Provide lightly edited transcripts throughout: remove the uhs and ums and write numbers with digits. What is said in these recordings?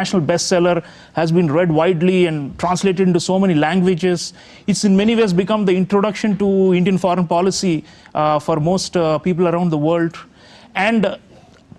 international bestseller, has been read widely and translated into so many languages. It's in many ways become the introduction to Indian foreign policy for most people around the world. And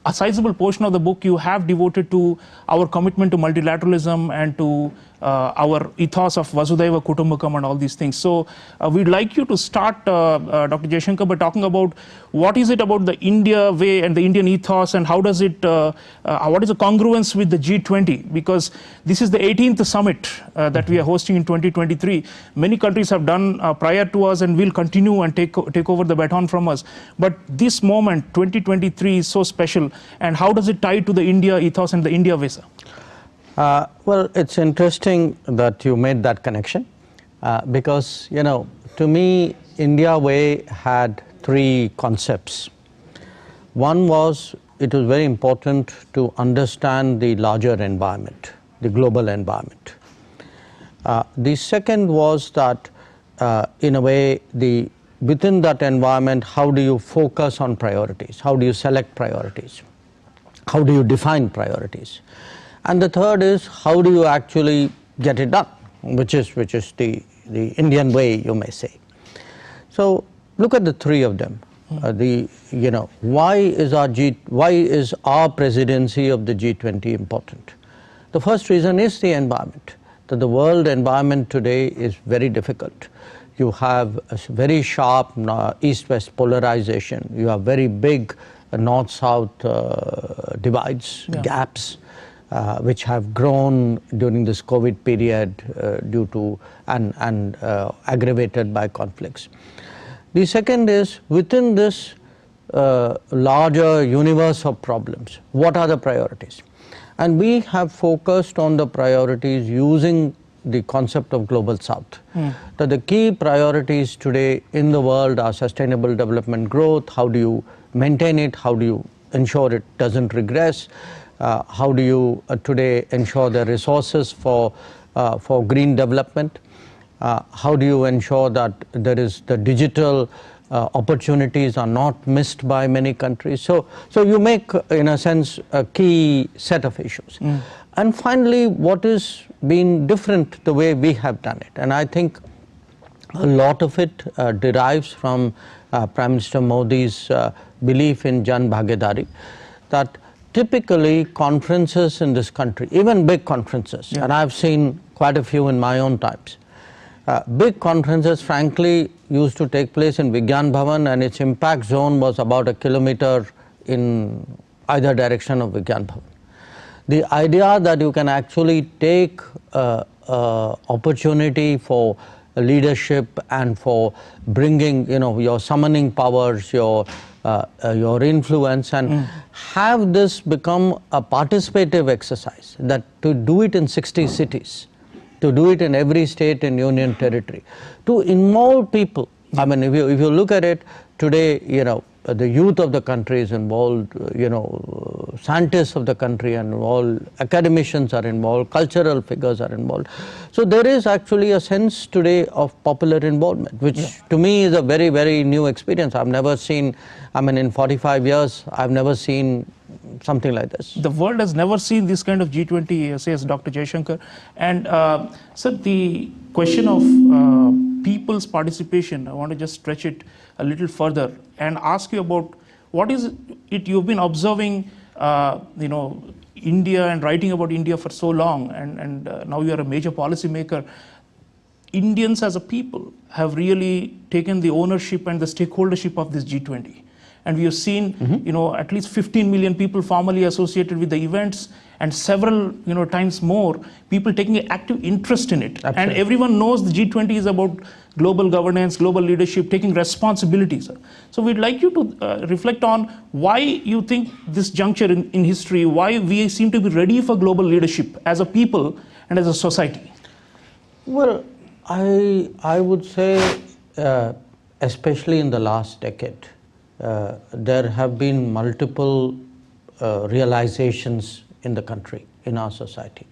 a sizable portion of the book you have devoted to our commitment to multilateralism and to our ethos of Vasudhaiva Kutumbakam and all these things. So we'd like you to start, Dr. Jaishankar, by talking about what is it about the India way and the Indian ethos, and how does it, what is the congruence with the G20? Because this is the 18th summit that we are hosting in 2023. Many countries have done prior to us and will continue and take over the baton from us. But this moment, 2023, is so special. And how does it tie to the India ethos and the India way, sir? Well, it's interesting that you made that connection because, you know, to me, India way had three concepts. One was, it was very important to understand the larger environment, the global environment. The second was that, in a way, within that environment, how do you focus on priorities? How do you select priorities? How do you define priorities? And the third is, how do you actually get it done, which is the Indian way, you may say. So look at the three of them. Why is our presidency of the G20 important? The first reason is the environment. That the world environment today is very difficult. You have a very sharp east-west polarization. You have very big north-south divides, gaps, which have grown during this COVID period due to and aggravated by conflicts. The second is, within this larger universe of problems, what are the priorities? And we have focused on the priorities using the concept of Global South. That the key priorities today in the world are sustainable development growth. How do you maintain it? How do you ensure it doesn't regress? How do you today ensure the resources for green development? How do you ensure that there is the digital opportunities are not missed by many countries? So you make, in a sense, a key set of issues. And finally, what is been different the way we have done it? And I think a lot of it derives from Prime Minister Modi's belief in Jan Bhagidari, that typically conferences in this country, even big conferences, and I've seen quite a few in my own times, big conferences frankly used to take place in Vigyan Bhavan, and its impact zone was about a kilometer in either direction of Vigyan Bhavan. The idea that you can actually take opportunity for leadership and for bringing, your summoning powers, your influence, and have this become a participative exercise, that to do it in 60 cities, to do it in every state and union territory, to involve people. I mean, if you look at it today, the youth of the country is involved, scientists of the country are involved, academicians are involved, cultural figures are involved. So there is actually a sense today of popular involvement, which to me is a very, very new experience. I've never seen, in 45 years, I've never seen something like this. The world has never seen this kind of G20, says Dr. Jaishankar. And sir, the question of people's participation, I want to just stretch it a little further and ask you about what is it you've been observing, India and writing about India for so long, and now you are a major policy maker. Indians as a people have really taken the ownership and the stakeholdership of this G20. And we have seen, at least 15 million people formally associated with the events, and several, times more people taking an active interest in it. Absolutely. And everyone knows the G20 is about global governance, global leadership, taking responsibilities. So we'd like you to reflect on why you think this juncture in history, why we seem to be ready for global leadership as a people and as a society. Well, I would say, especially in the last decade, there have been multiple realizations in the country, in our society.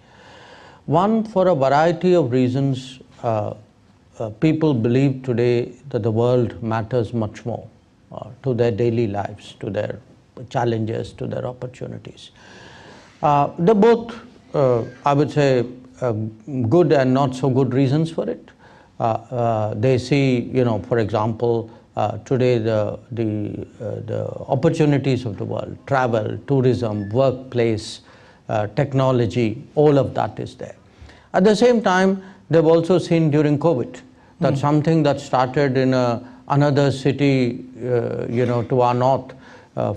One, for a variety of reasons, people believe today that the world matters much more to their daily lives, to their challenges, to their opportunities. They're both I would say, good and not so good reasons for it. They see, for example, today the opportunities of the world, travel, tourism, workplace, technology, all of that is there. At the same time, they've also seen during COVID that something that started in another city, to our north,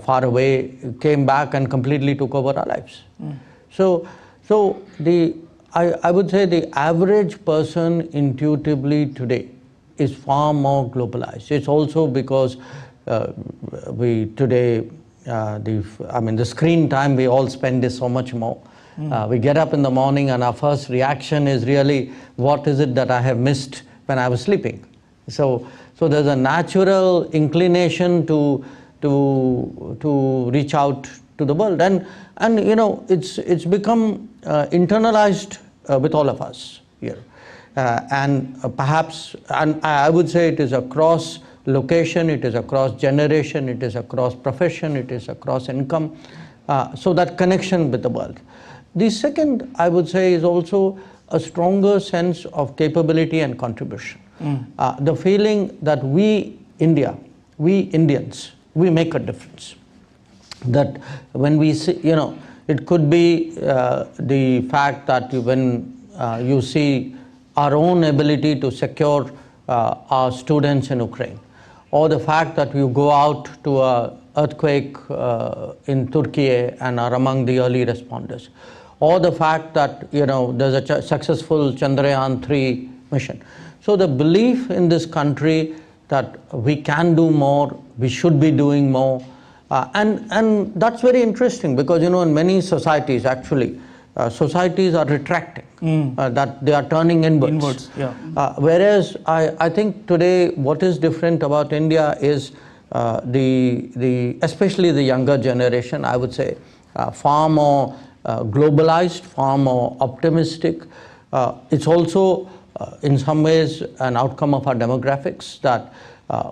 far away, came back and completely took over our lives. So I would say the average person intuitively today is far more globalized. It's also because we today, the screen time we all spend is so much more. We get up in the morning and our first reaction is really, what is it that I have missed when I was sleeping? So there's a natural inclination to reach out to the world, and it's become internalized with all of us here, and perhaps, and I would say it is across location, it is across generation, it is across profession, it is across income, so that connection with the world. The second, I would say, is also a stronger sense of capability and contribution. The feeling that we Indians, we make a difference. That when we see, it could be the fact that when you see our own ability to secure our students in Ukraine, or the fact that you go out to an earthquake in Turkey and are among the early responders, or the fact that there's a successful Chandrayaan-3 mission. So the belief in this country that we can do more, we should be doing more, and that's very interesting because in many societies actually, societies are retracting, that they are turning inwards. Whereas I think today what is different about India is especially the younger generation, I would say, far more globalized, far more optimistic. It's also in some ways an outcome of our demographics that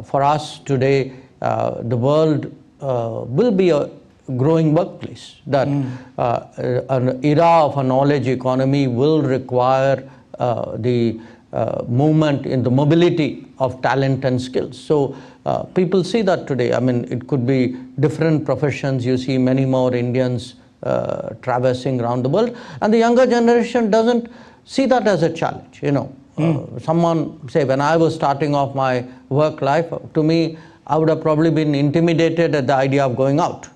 for us today the world will be a growing workplace, that an era of a knowledge economy will require the movement in the mobility of talent and skills. So people see that today. I mean, it could be different professions. You see many more Indians traversing around the world, and the younger generation doesn't see that as a challenge. Someone say, when I was starting off my work life, to me, I would have probably been intimidated at the idea of going out.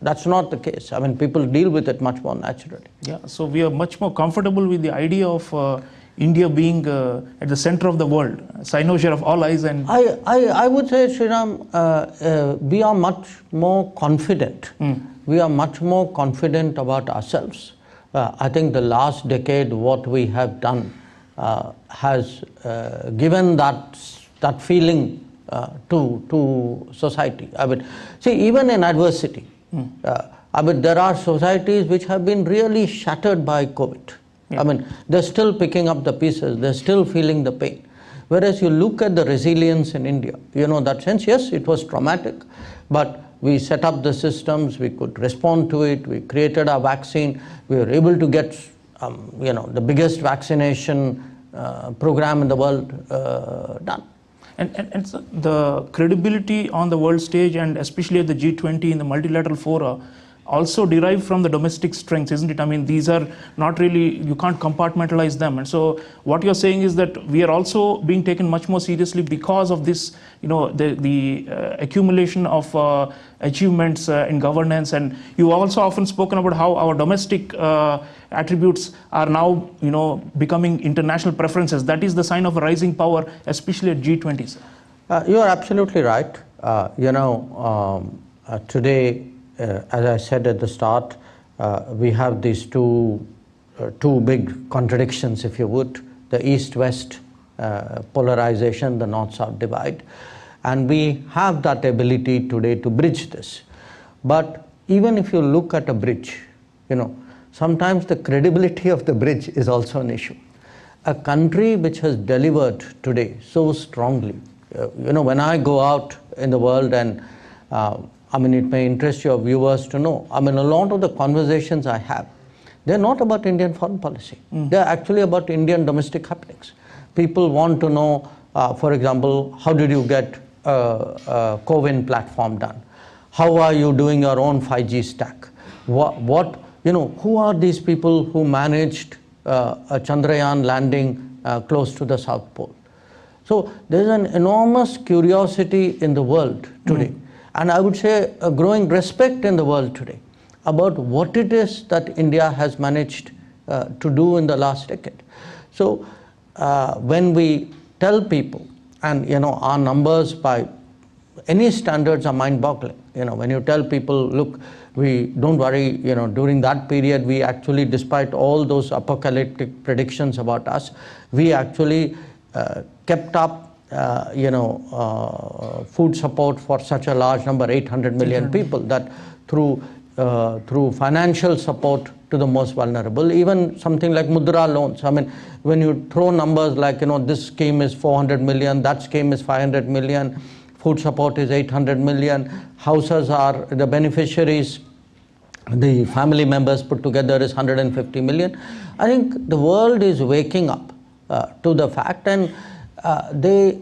That's not the case. I mean, people deal with it much more naturally. Yeah, so we are much more comfortable with the idea of India being at the center of the world, cynosure of all eyes. And I would say, Sriram, we are much more confident. We are much more confident about ourselves. I think the last decade, what we have done has given that feeling to society. I mean, see, even in adversity, there are societies which have been really shattered by COVID. I mean, they're still picking up the pieces, they're still feeling the pain. Whereas you look at the resilience in India, that sense, yes, it was traumatic, but we set up the systems, we could respond to it, we created our vaccine, we were able to get, the biggest vaccination program in the world done. And so the credibility on the world stage, and especially at the G20 in the multilateral fora, also derive from the domestic strengths, isn't it? I mean, these are not really, you can't compartmentalize them. And so what you're saying is that we are also being taken much more seriously because of this, the accumulation of achievements in governance. And you also often spoken about how our domestic attributes are now, becoming international preferences. That is the sign of a rising power, especially at G20. You are absolutely right. Today, as I said at the start, we have these two big contradictions, if you would, the East-West polarization, the North-South divide. And we have that ability today to bridge this. But even if you look at a bridge, sometimes the credibility of the bridge is also an issue. A country which has delivered today so strongly, when I go out in the world and it may interest your viewers to know, a lot of the conversations I have, they're not about Indian foreign policy. They're actually about Indian domestic happenings. People want to know, for example, how did you get a CoWIN platform done? How are you doing your own 5G stack? Who are these people who managed a Chandrayaan landing close to the South Pole? So there's an enormous curiosity in the world today, and I would say a growing respect in the world today about what it is that India has managed to do in the last decade. So when we tell people, and our numbers by any standards are mind-boggling. When you tell people, look, we don't worry, during that period, we actually, despite all those apocalyptic predictions about us, we actually kept up, food support for such a large number, 800 million people, that through financial support to the most vulnerable, even something like Mudra loans. I mean, when you throw numbers like, this scheme is 400 million, that scheme is 500 million, food support is 800 million, houses are the beneficiaries, the family members put together is 150 million. I think the world is waking up to the fact, and they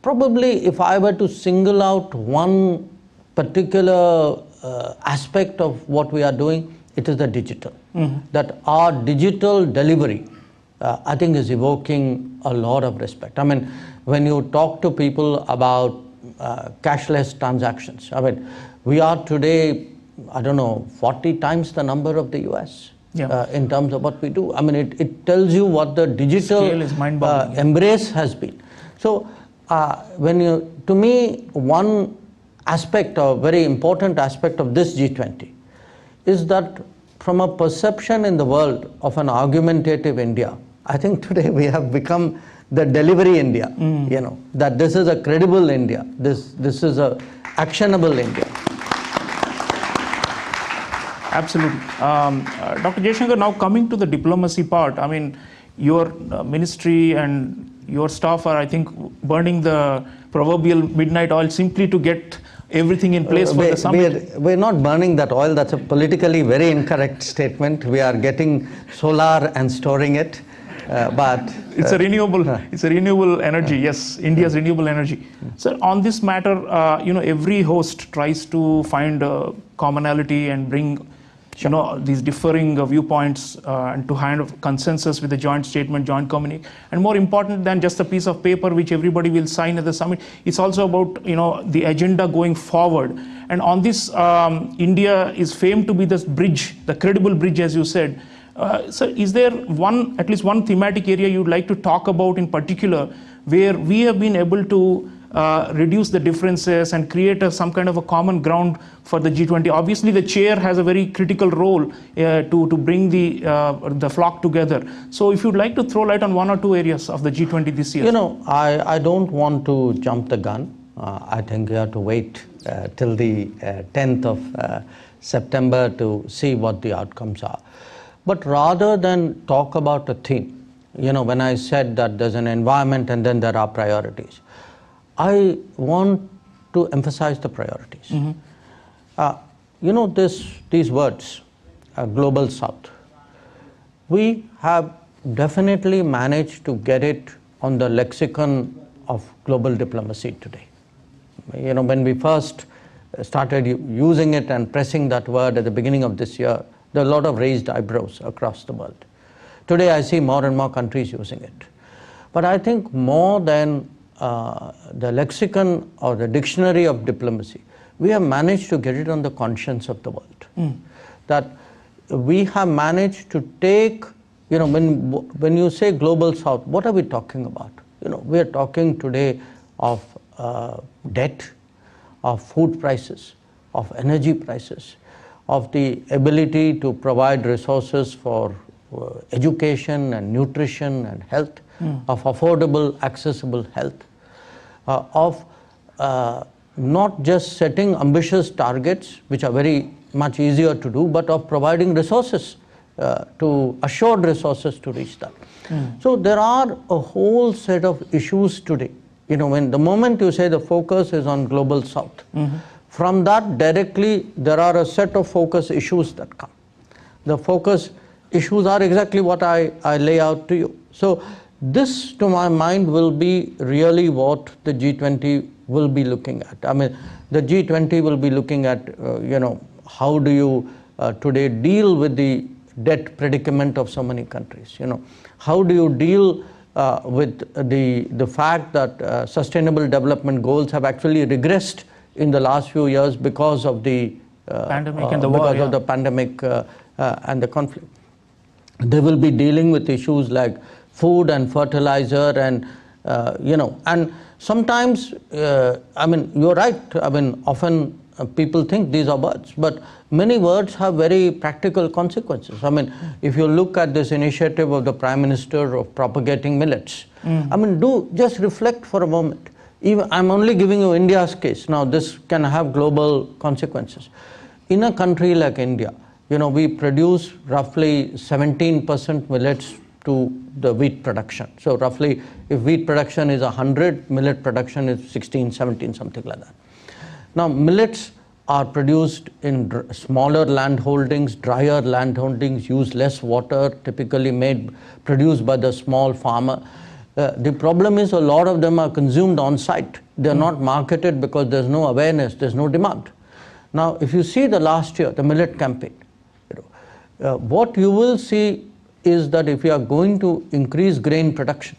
probably, if I were to single out one particular aspect of what we are doing, it is the digital. That our digital delivery, I think, is evoking a lot of respect. I mean, when you talk to people about cashless transactions, I mean, we are today, I don't know, 40 times the number of the US in terms of what we do. I mean, it tells you what the digital embrace has been. So, to me, one aspect, a very important aspect of this G20 is that from a perception in the world of an argumentative India, I think today we have become the delivery India, that this is a credible India, this is a actionable India. Absolutely. Dr. Jaishankar, now coming to the diplomacy part, I mean, your ministry and your staff are, I think, burning the proverbial midnight oil simply to get everything in place for the summit. We're not burning that oil. That's a politically very incorrect statement. We are getting solar and storing it, but it's a renewable energy. Yes, India's renewable energy. So on this matter, every host tries to find a commonality and bring these differing viewpoints and to kind of consensus with a joint statement, joint communique. And more important than just a piece of paper which everybody will sign at the summit, it's also about the agenda going forward. And on this, India is famed to be this bridge, the credible bridge, as you said. So is there at least one thematic area you'd like to talk about in particular where we have been able to reduce the differences and create some kind of a common ground for the G20? Obviously, the chair has a very critical role to bring the flock together. So if you'd like to throw light on one or two areas of the G20 this year. I don't want to jump the gun. I think we have to wait till the 10th of September to see what the outcomes are. But rather than talk about a theme, when I said that there's an environment and then there are priorities, I want to emphasize the priorities. These words, Global South, we have definitely managed to get it on the lexicon of global diplomacy today. When we first started using it and pressing that word at the beginning of this year, there are a lot of raised eyebrows across the world. Today I see more and more countries using it. But I think more than the lexicon or the dictionary of diplomacy, we have managed to get it on the conscience of the world. That we have managed to take, when you say Global South, what are we talking about? We are talking today of debt, of food prices, of energy prices, of the ability to provide resources for education and nutrition and health, of affordable, accessible health, of not just setting ambitious targets, which are very much easier to do, but of providing resources, assured resources to reach that. So there are a whole set of issues today. When the moment you say the focus is on Global South, from that directly there are a set of focus issues that come. The focus issues are exactly what I lay out to you. So this, to my mind, will be really what the G20 will be looking at. I mean, the G20 will be looking at, how do you today deal with the debt predicament of so many countries? How do you deal with the fact that sustainable development goals have actually regressed in the last few years because of the pandemic and the war, of the pandemic and the conflict. They will be dealing with issues like food and fertilizer and and sometimes you're right. Often people think these are words, but many words have very practical consequences. If you look at this initiative of the Prime Minister of propagating millets, do just reflect for a moment. I'm only giving you India's case. Now this can have global consequences. In a country like India, we produce roughly 17% millets to the wheat production. So roughly, if wheat production is 100, millet production is 16, 17, something like that. Now, millets are produced in smaller land holdings, drier land holdings, use less water, typically produced by the small farmer. The problem is a lot of them are consumed on site. They're not marketed because there's no awareness, there's no demand. Now, if you see the last year, the millet campaign, what you will see is that if you are going to increase grain production,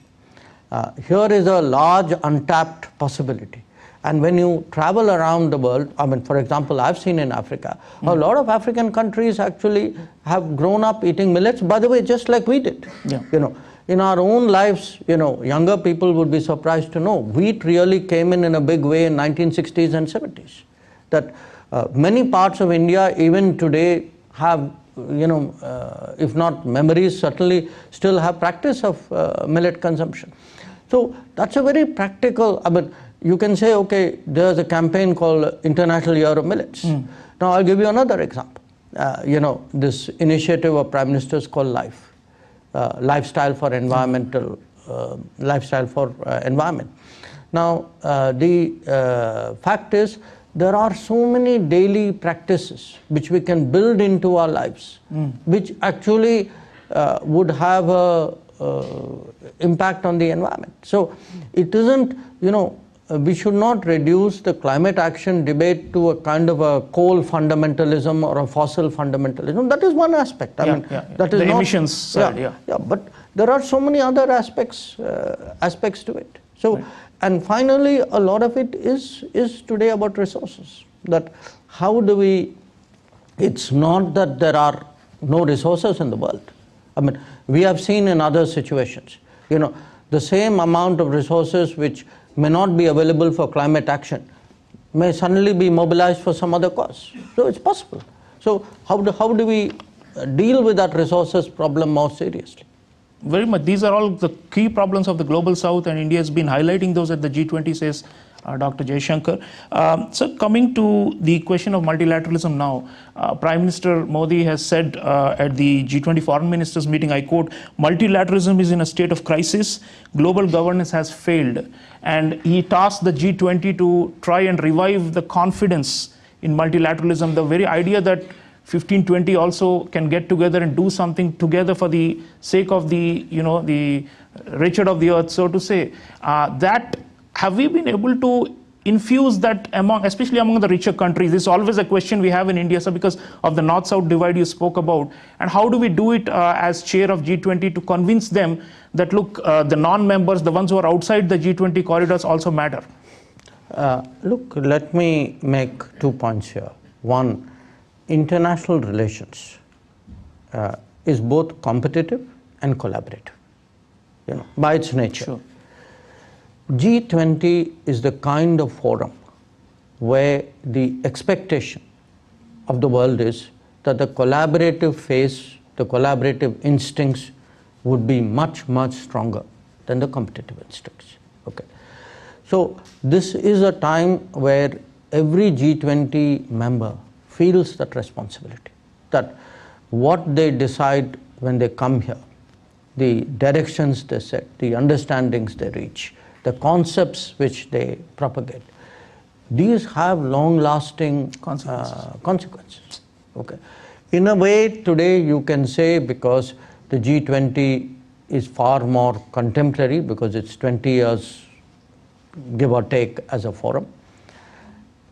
here is a large untapped possibility. And when you travel around the world, for example, I've seen in Africa, a lot of African countries actually have grown up eating millets, by the way, just like we did. Yeah. In our own lives, younger people would be surprised to know wheat really came in a big way in 1960s and 70s. That many parts of India, even today, have if not memories, certainly still have practice of millet consumption. So that's a very practical, you can say, okay, there's a campaign called International Year of Millets. Now I'll give you another example. This initiative of Prime Minister's called LIFE, Lifestyle for Environmental, Lifestyle for Environment. Now the fact is, there are so many daily practices which we can build into our lives, which actually would have a impact on the environment. So it isn't, we should not reduce the climate action debate to a kind of a coal fundamentalism or a fossil fundamentalism. That is one aspect. That is the not, emissions side. But there are so many other aspects to it. So. Right. And finally, a lot of it is today about resources. That how do we, it's not that there are no resources in the world. We have seen in other situations, the same amount of resources which may not be available for climate action may suddenly be mobilized for some other cause. So it's possible. So how do we deal with that resources problem more seriously? Very much. These are all the key problems of the global south, and India has been highlighting those at the G20, says Dr. Jaishankar. So coming to the question of multilateralism now, Prime Minister Modi has said at the G20 foreign ministers meeting, I quote, multilateralism is in a state of crisis, global governance has failed. And he tasked the G20 to try and revive the confidence in multilateralism, the very idea that 15, 20 also can get together and do something together for the sake of the, the richard of the earth, so to say. That, have we been able to infuse that especially among the richer countries? This is always a question we have in India, sir, because of the north-south divide you spoke about. And how do we do it as chair of G20 to convince them that, look, the non-members, the ones who are outside the G20 corridors also matter? Look, let me make 2 points here. One, international relations is both competitive and collaborative, by its nature. Sure. G20 is the kind of forum where the expectation of the world is that the collaborative phase, the collaborative instincts would be much, much stronger than the competitive instincts. Okay. So this is a time where every G20 member feels that responsibility, that what they decide when they come here, the directions they set, the understandings they reach, the concepts which they propagate, these have long-lasting consequences. Okay. In a way, today you can say, because the G20 is far more contemporary, because it's 20 years, give or take, as a forum,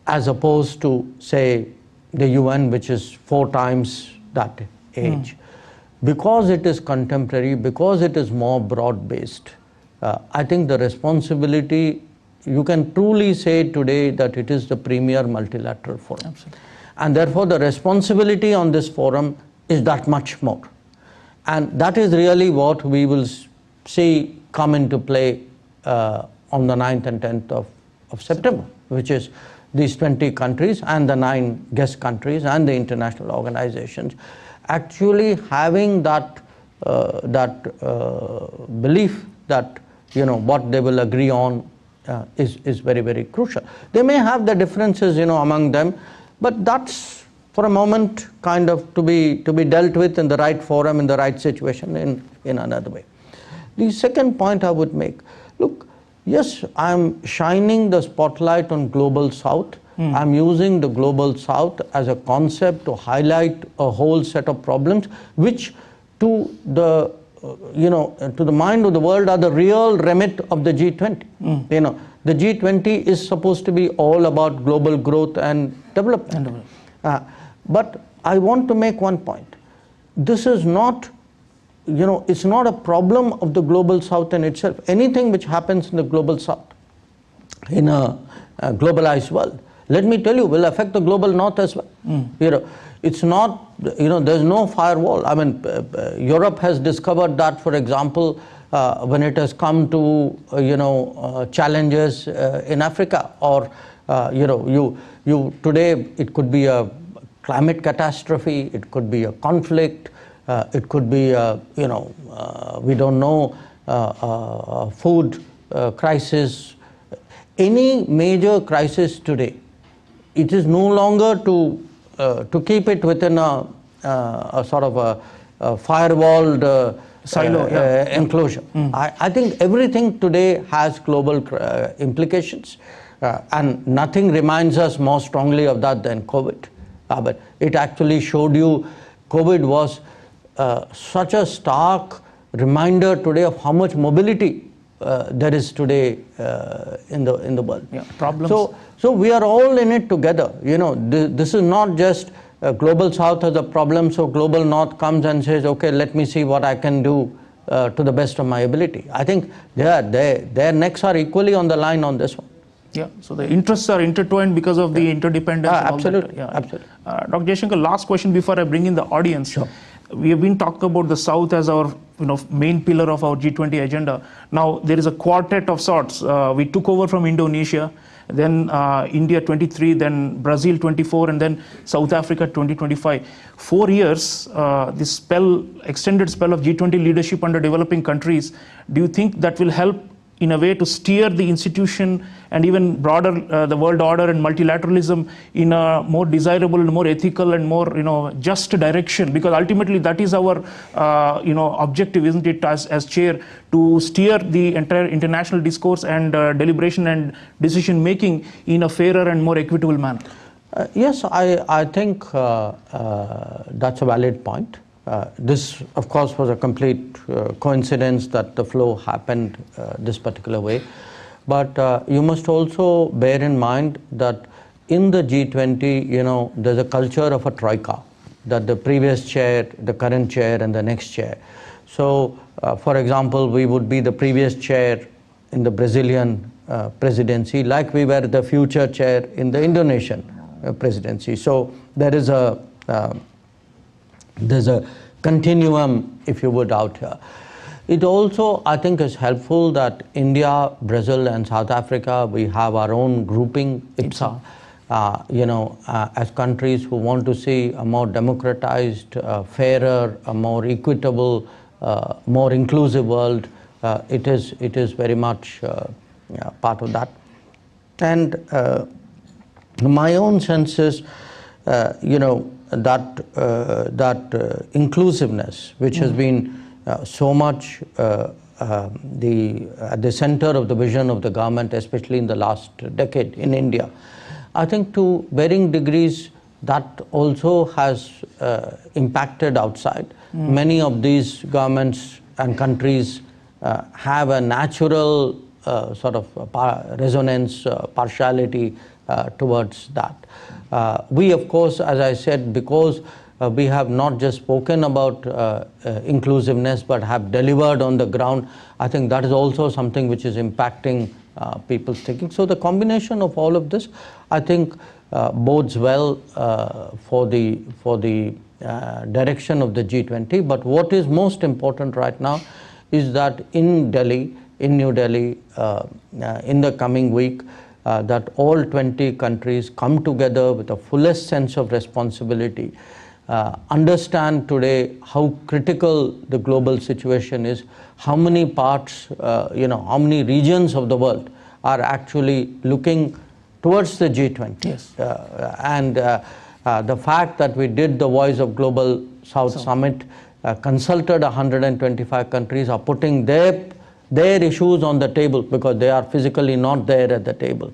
as opposed to, say, the UN, which is 4 times that age. Because it is contemporary, because it is more broad-based, I think the responsibility, you can truly say today that it is the premier multilateral forum. Absolutely. And therefore the responsibility on this forum is that much more. And that is really what we will see come into play on the 9th and 10th of September, which is these 20 countries and the 9 guest countries and the international organizations actually having that belief that what they will agree on is very, very crucial. They may have the differences among them, but that's for a moment kind of to be dealt with in the right forum, in the right situation, in another way. The second point I would make, look, yes, I'm shining the spotlight on Global South. I'm using the Global South as a concept to highlight a whole set of problems which to the to the mind of the world are the real remit of the G20. The G20 is supposed to be all about global growth and development. But I want to make one point. This is not, it's not a problem of the Global South in itself. Anything which happens in the Global South, in a globalized world, let me tell you, will affect the Global North as well. It's not, there's no firewall. I mean, Europe has discovered that, for example, when it has come to, challenges in Africa, or, today it could be a climate catastrophe, it could be a conflict, it could be, we don't know, food crisis. Any major crisis today, it is no longer to keep it within a sort of a firewalled silo enclosure. I think everything today has global implications, and nothing reminds us more strongly of that than COVID. But it actually showed you, COVID was such a stark reminder today of how much mobility there is today in the world. Problems. So we are all in it together. This is not just Global South has a problem, so Global North comes and says, okay, let me see what I can do to the best of my ability. I think their necks are equally on the line on this one. Yeah, so the interests are intertwined because of the interdependence. Absolutely. Absolutely. Dr. Jaishankar, last question before I bring in the audience. Sure. We have been talking about the South as our main pillar of our G20 agenda. Now there is a quartet of sorts. We took over from Indonesia, then India 23, then Brazil 24, and then South Africa 2025. 4 years, this extended spell of G20 leadership under developing countries. Do you think that will help in a way to steer the institution and even broader the world order and multilateralism in a more desirable and more ethical and more just direction? Because ultimately that is our objective, isn't it, as chair, to steer the entire international discourse and deliberation and decision making in a fairer and more equitable manner? Yes, I think that's a valid point. This, of course, was a complete coincidence that the flow happened this particular way. But you must also bear in mind that in the G20, there's a culture of a troika, that the previous chair, the current chair, and the next chair. So, for example, we would be the previous chair in the Brazilian presidency, like we were the future chair in the Indonesian presidency. So there's a continuum, if you would, out here. It also, I think, is helpful that India, Brazil, and South Africa, we have our own grouping, IPSA, as countries who want to see a more democratized, fairer, a more equitable, more inclusive world. It is very much part of that. And my own sense is, that inclusiveness, which has been so much at the center of the vision of the government, especially in the last decade in India, I think to varying degrees that also has impacted outside. Many of these governments and countries have a natural sort of resonance, partiality towards that. We, of course, as I said, because we have not just spoken about inclusiveness but have delivered on the ground, I think that is also something which is impacting people's thinking. So the combination of all of this, I think, bodes well for the direction of the G20. But what is most important right now is that in New Delhi, in the coming week, that all 20 countries come together with the fullest sense of responsibility, understand today how critical the global situation is, how many parts, how many regions of the world are actually looking towards the G20. Yes. And the fact that we did the Voice of Global South Summit, consulted 125 countries, are putting their issues on the table because they are physically not there at the table.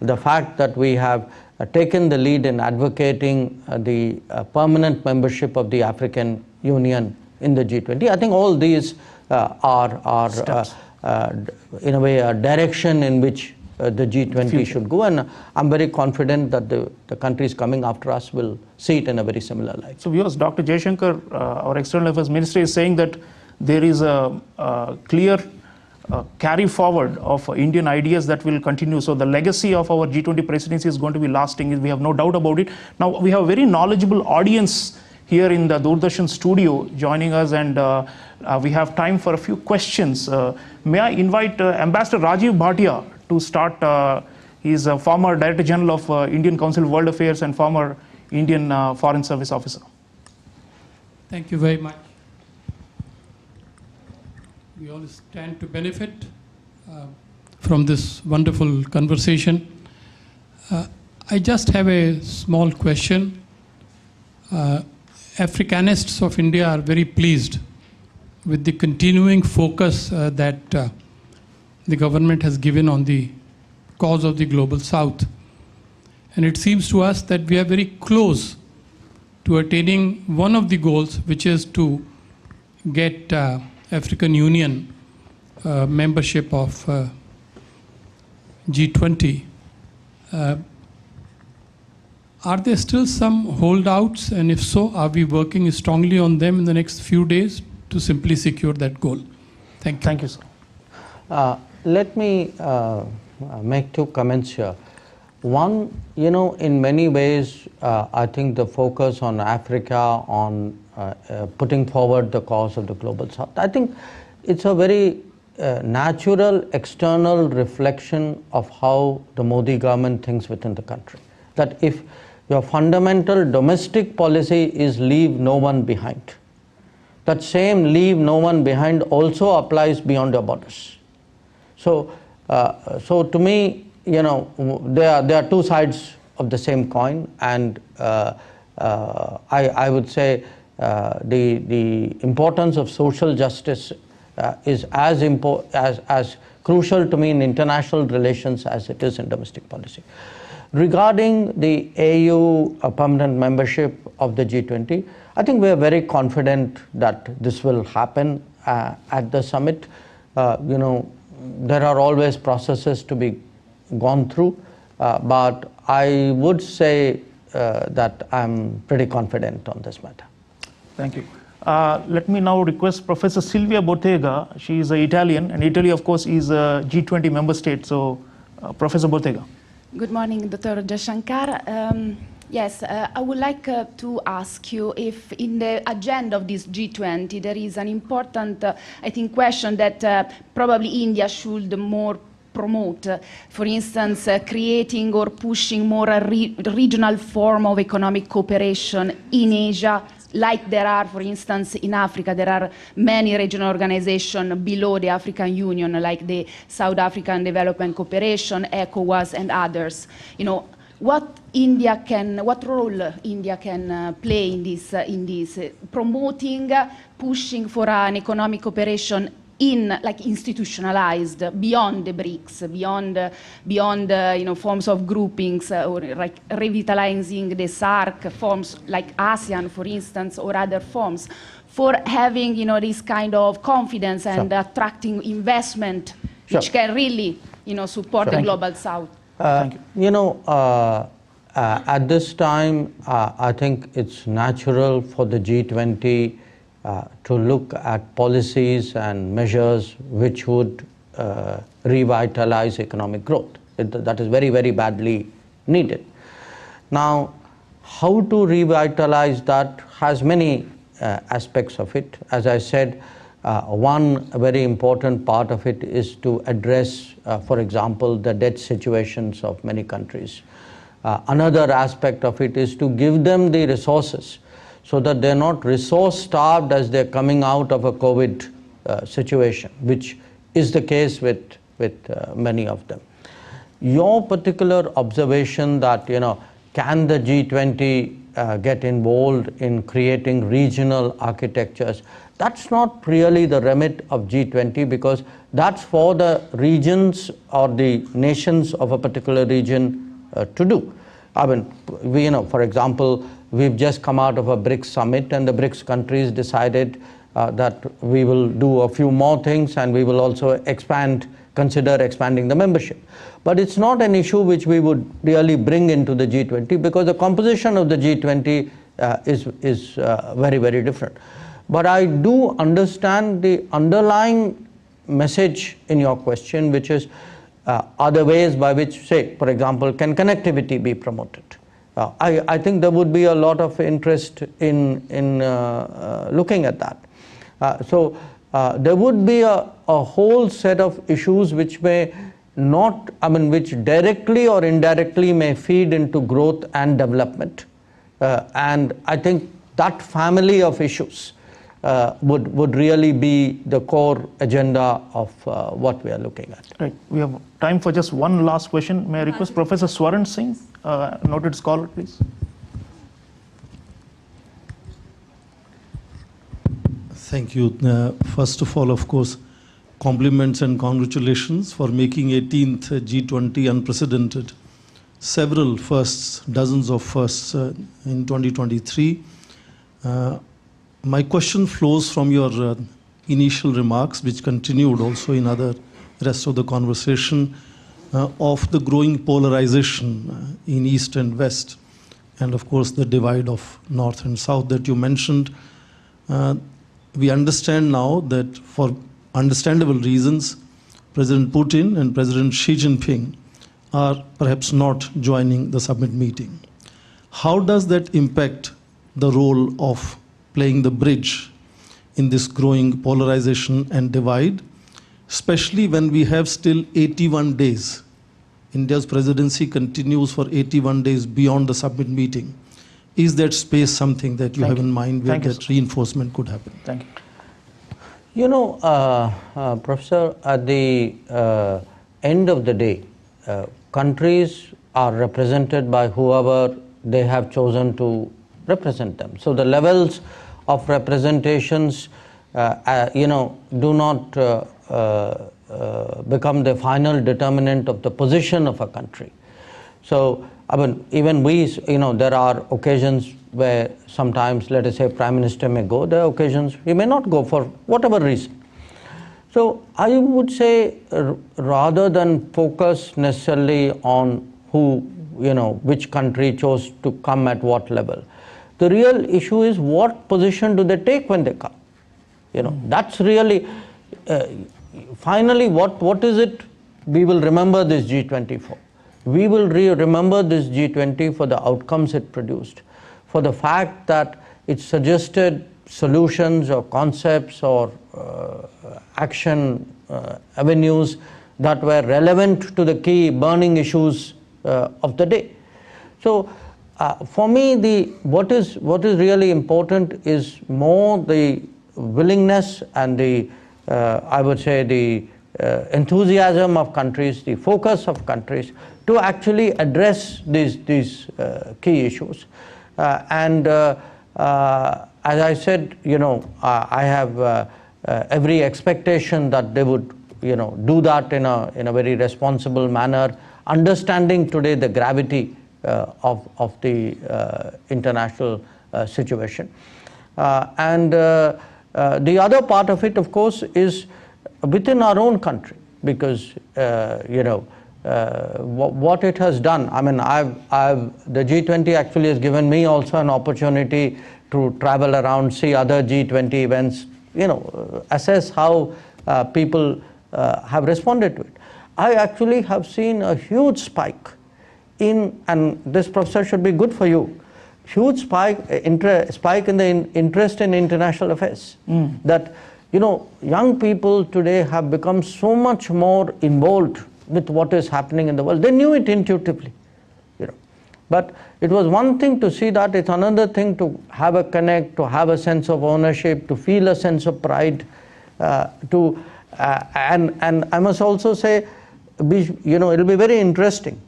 The fact that we have taken the lead in advocating the permanent membership of the African Union in the G20, I think all these are in a way a direction in which the G20 should go, and I'm very confident that the countries coming after us will see it in a very similar light. So viewers, Dr. Jaishankar, our External Affairs Minister, is saying that there is a clear carry forward of Indian ideas that will continue. So the legacy of our G20 presidency is going to be lasting. We have no doubt about it. Now we have a very knowledgeable audience here in the Doordarshan studio joining us, and we have time for a few questions. May I invite Ambassador Rajiv Bhatia to start. He is a former Director General of Indian Council of World Affairs and former Indian Foreign Service officer. Thank you very much. We all stand to benefit from this wonderful conversation. I just have a small question. Africanists of India are very pleased with the continuing focus that the government has given on the cause of the Global South. And it seems to us that we are very close to attaining one of the goals, which is to get African Union membership of G20. Are there still some holdouts, and if so, are we working strongly on them in the next few days to simply secure that goal? Thank you. Thank you, sir. Let me make two comments here. One, in many ways, I think the focus on Africa, on putting forward the cause of the Global South, I think it's a very natural external reflection of how the Modi government thinks within the country. That if your fundamental domestic policy is leave no one behind, that same leave no one behind also applies beyond your borders. So to me, there are two sides of the same coin, and I would say the importance of social justice is as crucial to me in international relations as it is in domestic policy. Regarding the AU permanent membership of the G20, I think we are very confident that this will happen at the summit. There are always processes to be gone through, but I would say that I'm pretty confident on this matter. Thank you. Let me now request Professor Silvia Bottega. She is an Italian, and Italy, of course, is a G20 member state. So, Professor Bottega. Good morning, Dr. Jaishankar. Yes, I would like to ask you if in the agenda of this G20 there is an important, I think, question that probably India should more promote. For instance, creating or pushing more a regional form of economic cooperation in Asia, like there are, for instance, in Africa. There are many regional organizations below the African Union, like the South African Development Cooperation, ECOWAS, and others. What role India can play in this promoting, pushing for an economic cooperation institutionalized beyond the BRICS, beyond forms of groupings, or like revitalizing the SARC forms like ASEAN, for instance, or other forms, for having this kind of confidence and attracting investment, which can really support the global South. Thank you. At this time, I think it's natural for the G20 to look at policies and measures which would revitalize economic growth. That is very, very badly needed. Now, how to revitalize that has many aspects of it. As I said, one very important part of it is to address, for example, the debt situations of many countries. Another aspect of it is to give them the resources so that they're not resource starved as they're coming out of a COVID situation, which is the case with many of them. Your particular observation that, can the G20 get involved in creating regional architectures, that's not really the remit of G20, because that's for the regions or the nations of a particular region to do. I mean, for example, we've just come out of a BRICS summit, and the BRICS countries decided that we will do a few more things, and we will also consider expanding the membership. But it's not an issue which we would really bring into the G20, because the composition of the G20 is very, very different. But I do understand the underlying message in your question, which is are there ways by which, say, for example, can connectivity be promoted? I think there would be a lot of interest in looking at that. So there would be a whole set of issues which may not, which directly or indirectly may feed into growth and development. And I think that family of issues would really be the core agenda of what we are looking at. Right. We have time for just one last question. May I request Professor Swaran Singh, noted scholar, please. Thank you. First of all, of course, compliments and congratulations for making 18th G20 unprecedented. Several firsts, dozens of firsts in 2023. My question flows from your initial remarks, which continued also in other rest of the conversation, of the growing polarization in East and West, and of course the divide of North and South that you mentioned. We understand now that for understandable reasons, President Putin and President Xi Jinping are perhaps not joining the summit meeting. How does that impact the role of playing the bridge in this growing polarization and divide, especially when we have still 81 days. India's presidency continues for 81 days beyond the summit meeting. Is that space something that you have in mind where that reinforcement could happen? Thank you. You know, Professor, at the end of the day, countries are represented by whoever they have chosen to represent them. So the levels of representations, do not become the final determinant of the position of a country. So, even we, there are occasions where sometimes, let us say, Prime Minister may go. There are occasions he may not go for whatever reason. So, I would say, rather than focus necessarily on who, which country chose to come at what level, the real issue is what position do they take when they come. That's really, finally, what is it we will remember this G20 for? We will remember this G20 for the outcomes it produced, for the fact that it suggested solutions or concepts or action avenues that were relevant to the key burning issues of the day. So, for me, what is really important is more the willingness and the, I would say, the enthusiasm of countries, the focus of countries to actually address these key issues. As I said, I have every expectation that they would, do that in a very responsible manner, understanding today the gravity of the international situation. And the other part of it, of course, is within our own country, because what it has done. I mean, the G20 actually has given me also an opportunity to travel around, see other G20 events, assess how people have responded to it. I actually have seen a huge spike in, and this, Professor, should be good for you, huge spike in the interest in international affairs. That, young people today have become so much more involved with what is happening in the world. They knew it intuitively, but it was one thing to see that, it's another thing to have a connect, to have a sense of ownership, to feel a sense of pride, and I must also say, it'll be very interesting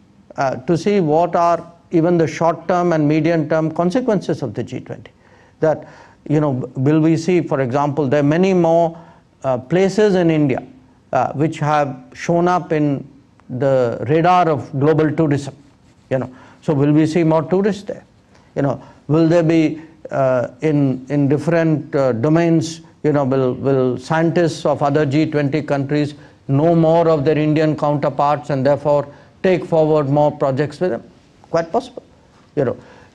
to see what are even the short-term and medium-term consequences of the G20. That, will we see, for example, there are many more places in India which have shown up in the radar of global tourism. So will we see more tourists there? Will there be in different domains? Will scientists of other G20 countries know more of their Indian counterparts and therefore take forward more projects with them? Quite possible.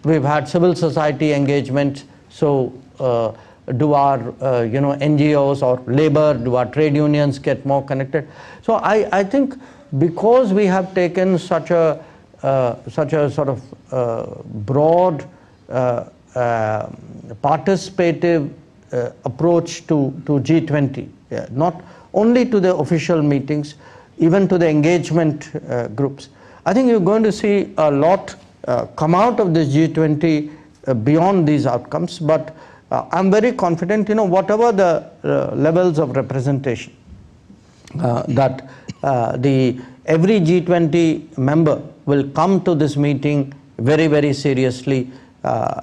We've had civil society engagement. So do our NGOs or labor, do our trade unions get more connected? So I think because we have taken such a sort of broad participative approach to G20, not only to the official meetings, even to the engagement groups, I think you're going to see a lot come out of this G20 beyond these outcomes. But I'm very confident, whatever the levels of representation that every G20 member will come to this meeting very, very seriously,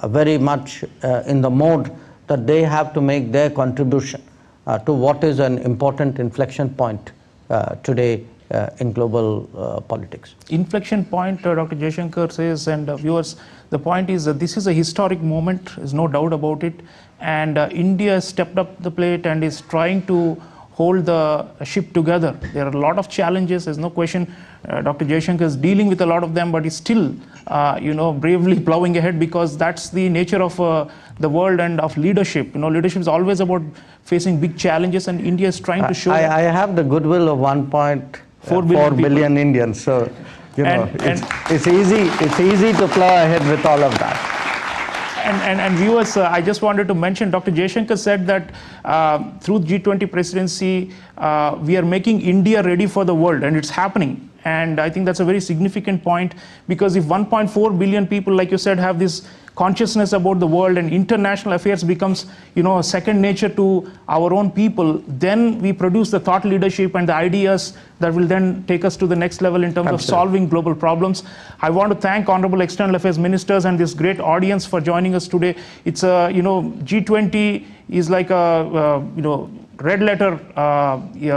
very much in the mode that they have to make their contribution to what is an important inflection point today in global politics. Inflection point, Dr. Jaishankar says, and viewers, the point is that this is a historic moment, there's no doubt about it, and India has stepped up the plate and is trying to hold the ship together. There are a lot of challenges, there's no question. Dr. Jaishankar is dealing with a lot of them, but he's still, bravely plowing ahead, because that's the nature of the world and of leadership. Leadership is always about facing big challenges, and India is trying to show. I have the goodwill of 1.4 billion Indians, so it's easy to plow ahead with all of that. And viewers, I just wanted to mention, Dr. Jaishankar said that through G20 presidency, we are making India ready for the world, and it's happening. And I think that's a very significant point, because if 1.4 billion people, like you said, have this consciousness about the world, and international affairs becomes, a second nature to our own people, then we produce the thought leadership and the ideas that will then take us to the next level in terms of solving global problems. I want to thank Honorable External Affairs Ministers and this great audience for joining us today. It's a, G20 is like a, red letter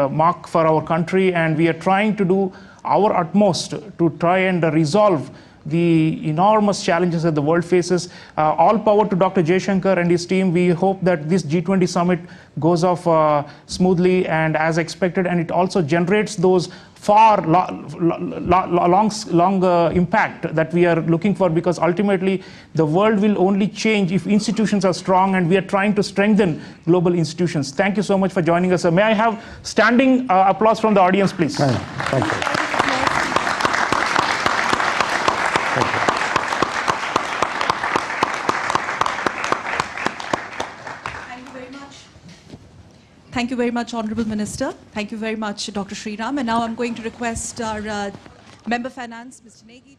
mark for our country, and we are trying to do our utmost to try and resolve the enormous challenges that the world faces. All power to Dr. Jaishankar and his team. We hope that this G20 summit goes off smoothly and as expected, and it also generates those long impact that we are looking for, because ultimately the world will only change if institutions are strong, and we are trying to strengthen global institutions. Thank you so much for joining us, sir. May I have standing applause from the audience, please? Thank you. Thank you very much, Honourable Minister. Thank you very much, Dr. Sriram. And now I'm going to request our Member Finance, Mr. Negi.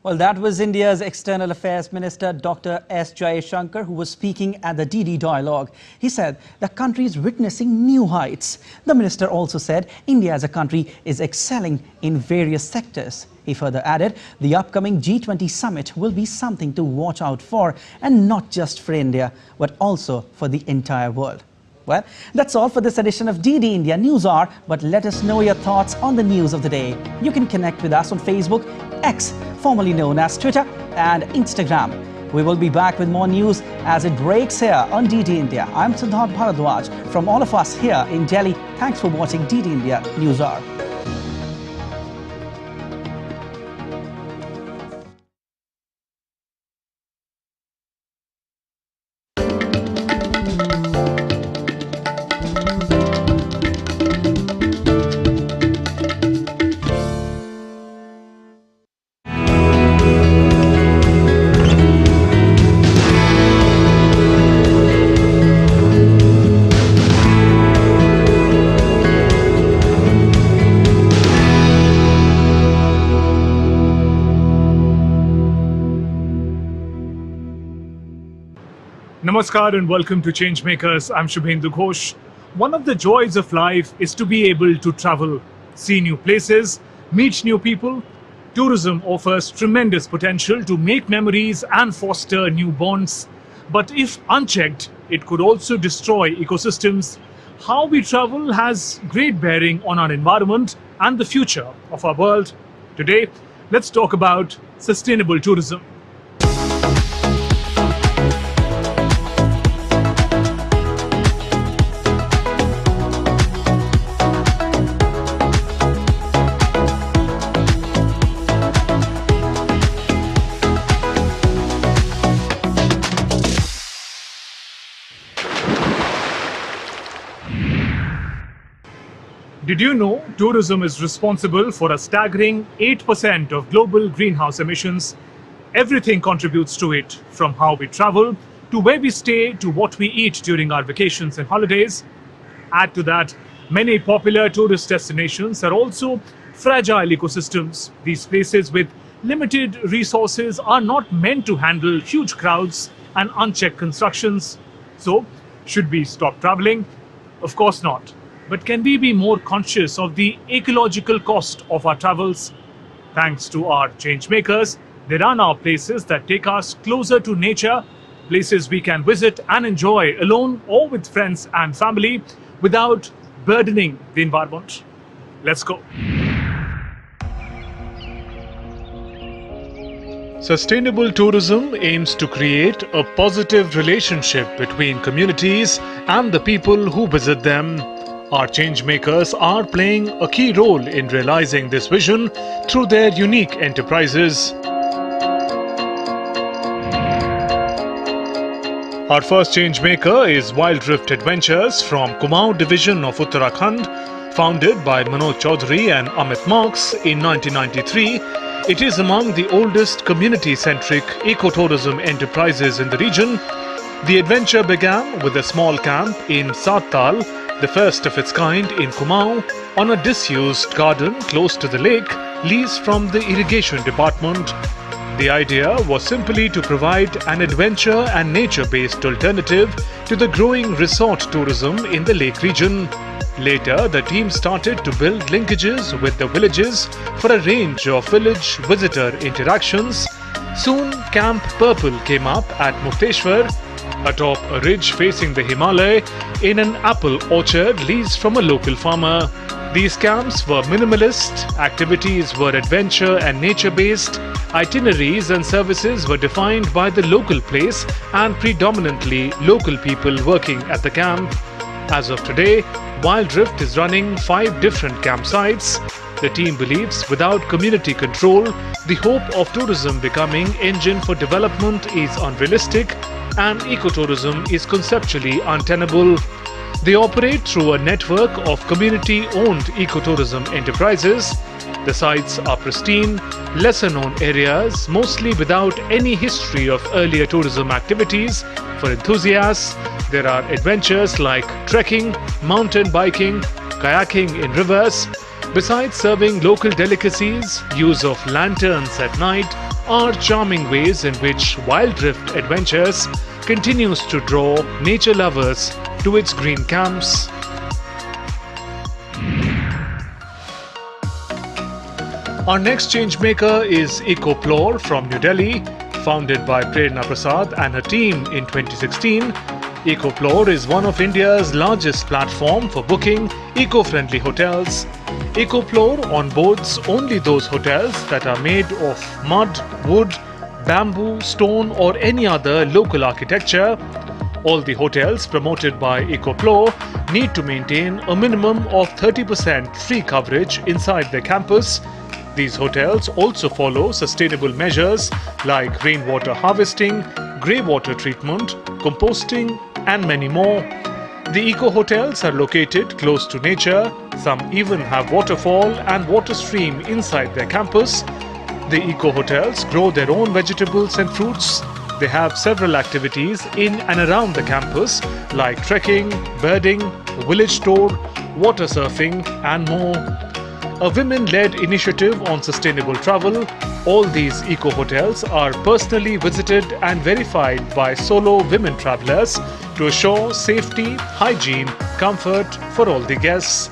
Well, that was India's External Affairs Minister, Dr. S. Jaishankar, who was speaking at the DD Dialogue. He said the country is witnessing new heights. The minister also said India as a country is excelling in various sectors. He further added the upcoming G20 summit will be something to watch out for, and not just for India, but also for the entire world. Well, that's all for this edition of DD India News Hour, but let us know your thoughts on the news of the day. You can connect with us on Facebook, X, formerly known as Twitter, and Instagram. We will be back with more news as it breaks here on DD India. I'm Prasar Bharati. From all of us here in Delhi, thanks for watching DD India News Hour. Namaskar and welcome to Changemakers. I'm Shubhendu Ghosh. One of the joys of life is to be able to travel, see new places, meet new people. Tourism offers tremendous potential to make memories and foster new bonds. But if unchecked, it could also destroy ecosystems. How we travel has great bearing on our environment and the future of our world. Today, let's talk about sustainable tourism. Did you know tourism is responsible for a staggering 8% of global greenhouse emissions? Everything contributes to it, from how we travel, to where we stay, to what we eat during our vacations and holidays. Add to that, many popular tourist destinations are also fragile ecosystems. These places with limited resources are not meant to handle huge crowds and unchecked constructions. So, should we stop traveling? Of course not. But can we be more conscious of the ecological cost of our travels? Thanks to our changemakers, there are now places that take us closer to nature, places we can visit and enjoy alone or with friends and family without burdening the environment. Let's go. Sustainable tourism aims to create a positive relationship between communities and the people who visit them. Our changemakers are playing a key role in realizing this vision through their unique enterprises. Our first changemaker is Wild Rift Adventures from Kumaon division of Uttarakhand. Founded by Manoj Chaudhary and Amit Marks in 1993, it is among the oldest community-centric ecotourism enterprises in the region. The adventure began with a small camp in Sattal, the first of its kind in Kumaon, on a disused garden close to the lake, leased from the irrigation department. The idea was simply to provide an adventure and nature-based alternative to the growing resort tourism in the lake region. Later, the team started to build linkages with the villages for a range of village visitor interactions. Soon, Camp Purple came up at Mukteshwar, atop a ridge facing the Himalaya, in an apple orchard leased from a local farmer. These camps were minimalist, activities were adventure and nature-based, itineraries and services were defined by the local place and predominantly local people working at the camp. As of today, Wild Rift is running 5 different campsites. The team believes without community control, the hope of tourism becoming engine for development is unrealistic and ecotourism is conceptually untenable. They operate through a network of community-owned ecotourism enterprises. The sites are pristine, lesser-known areas, mostly without any history of earlier tourism activities. For enthusiasts, there are adventures like trekking, mountain biking, kayaking in rivers. Besides serving local delicacies, use of lanterns at night are charming ways in which Wild Rift Adventures continues to draw nature lovers to its green camps. Our next changemaker is EcoPlore from New Delhi. Founded by Prerna Prasad and her team in 2016, EcoPlore is one of India's largest platform for booking eco-friendly hotels. EcoPlore onboards only those hotels that are made of mud, wood, bamboo, stone or any other local architecture. All the hotels promoted by EcoPlore need to maintain a minimum of 30% tree coverage inside their campus. These hotels also follow sustainable measures like rainwater harvesting, grey water treatment, composting and many more. The eco hotels are located close to nature. Some even have waterfall and water stream inside their campus. The eco hotels grow their own vegetables and fruits. They have several activities in and around the campus like trekking, birding, village tour, water surfing and more. A women-led initiative on sustainable travel. All these eco-hotels are personally visited and verified by solo women travellers to assure safety, hygiene, comfort for all the guests.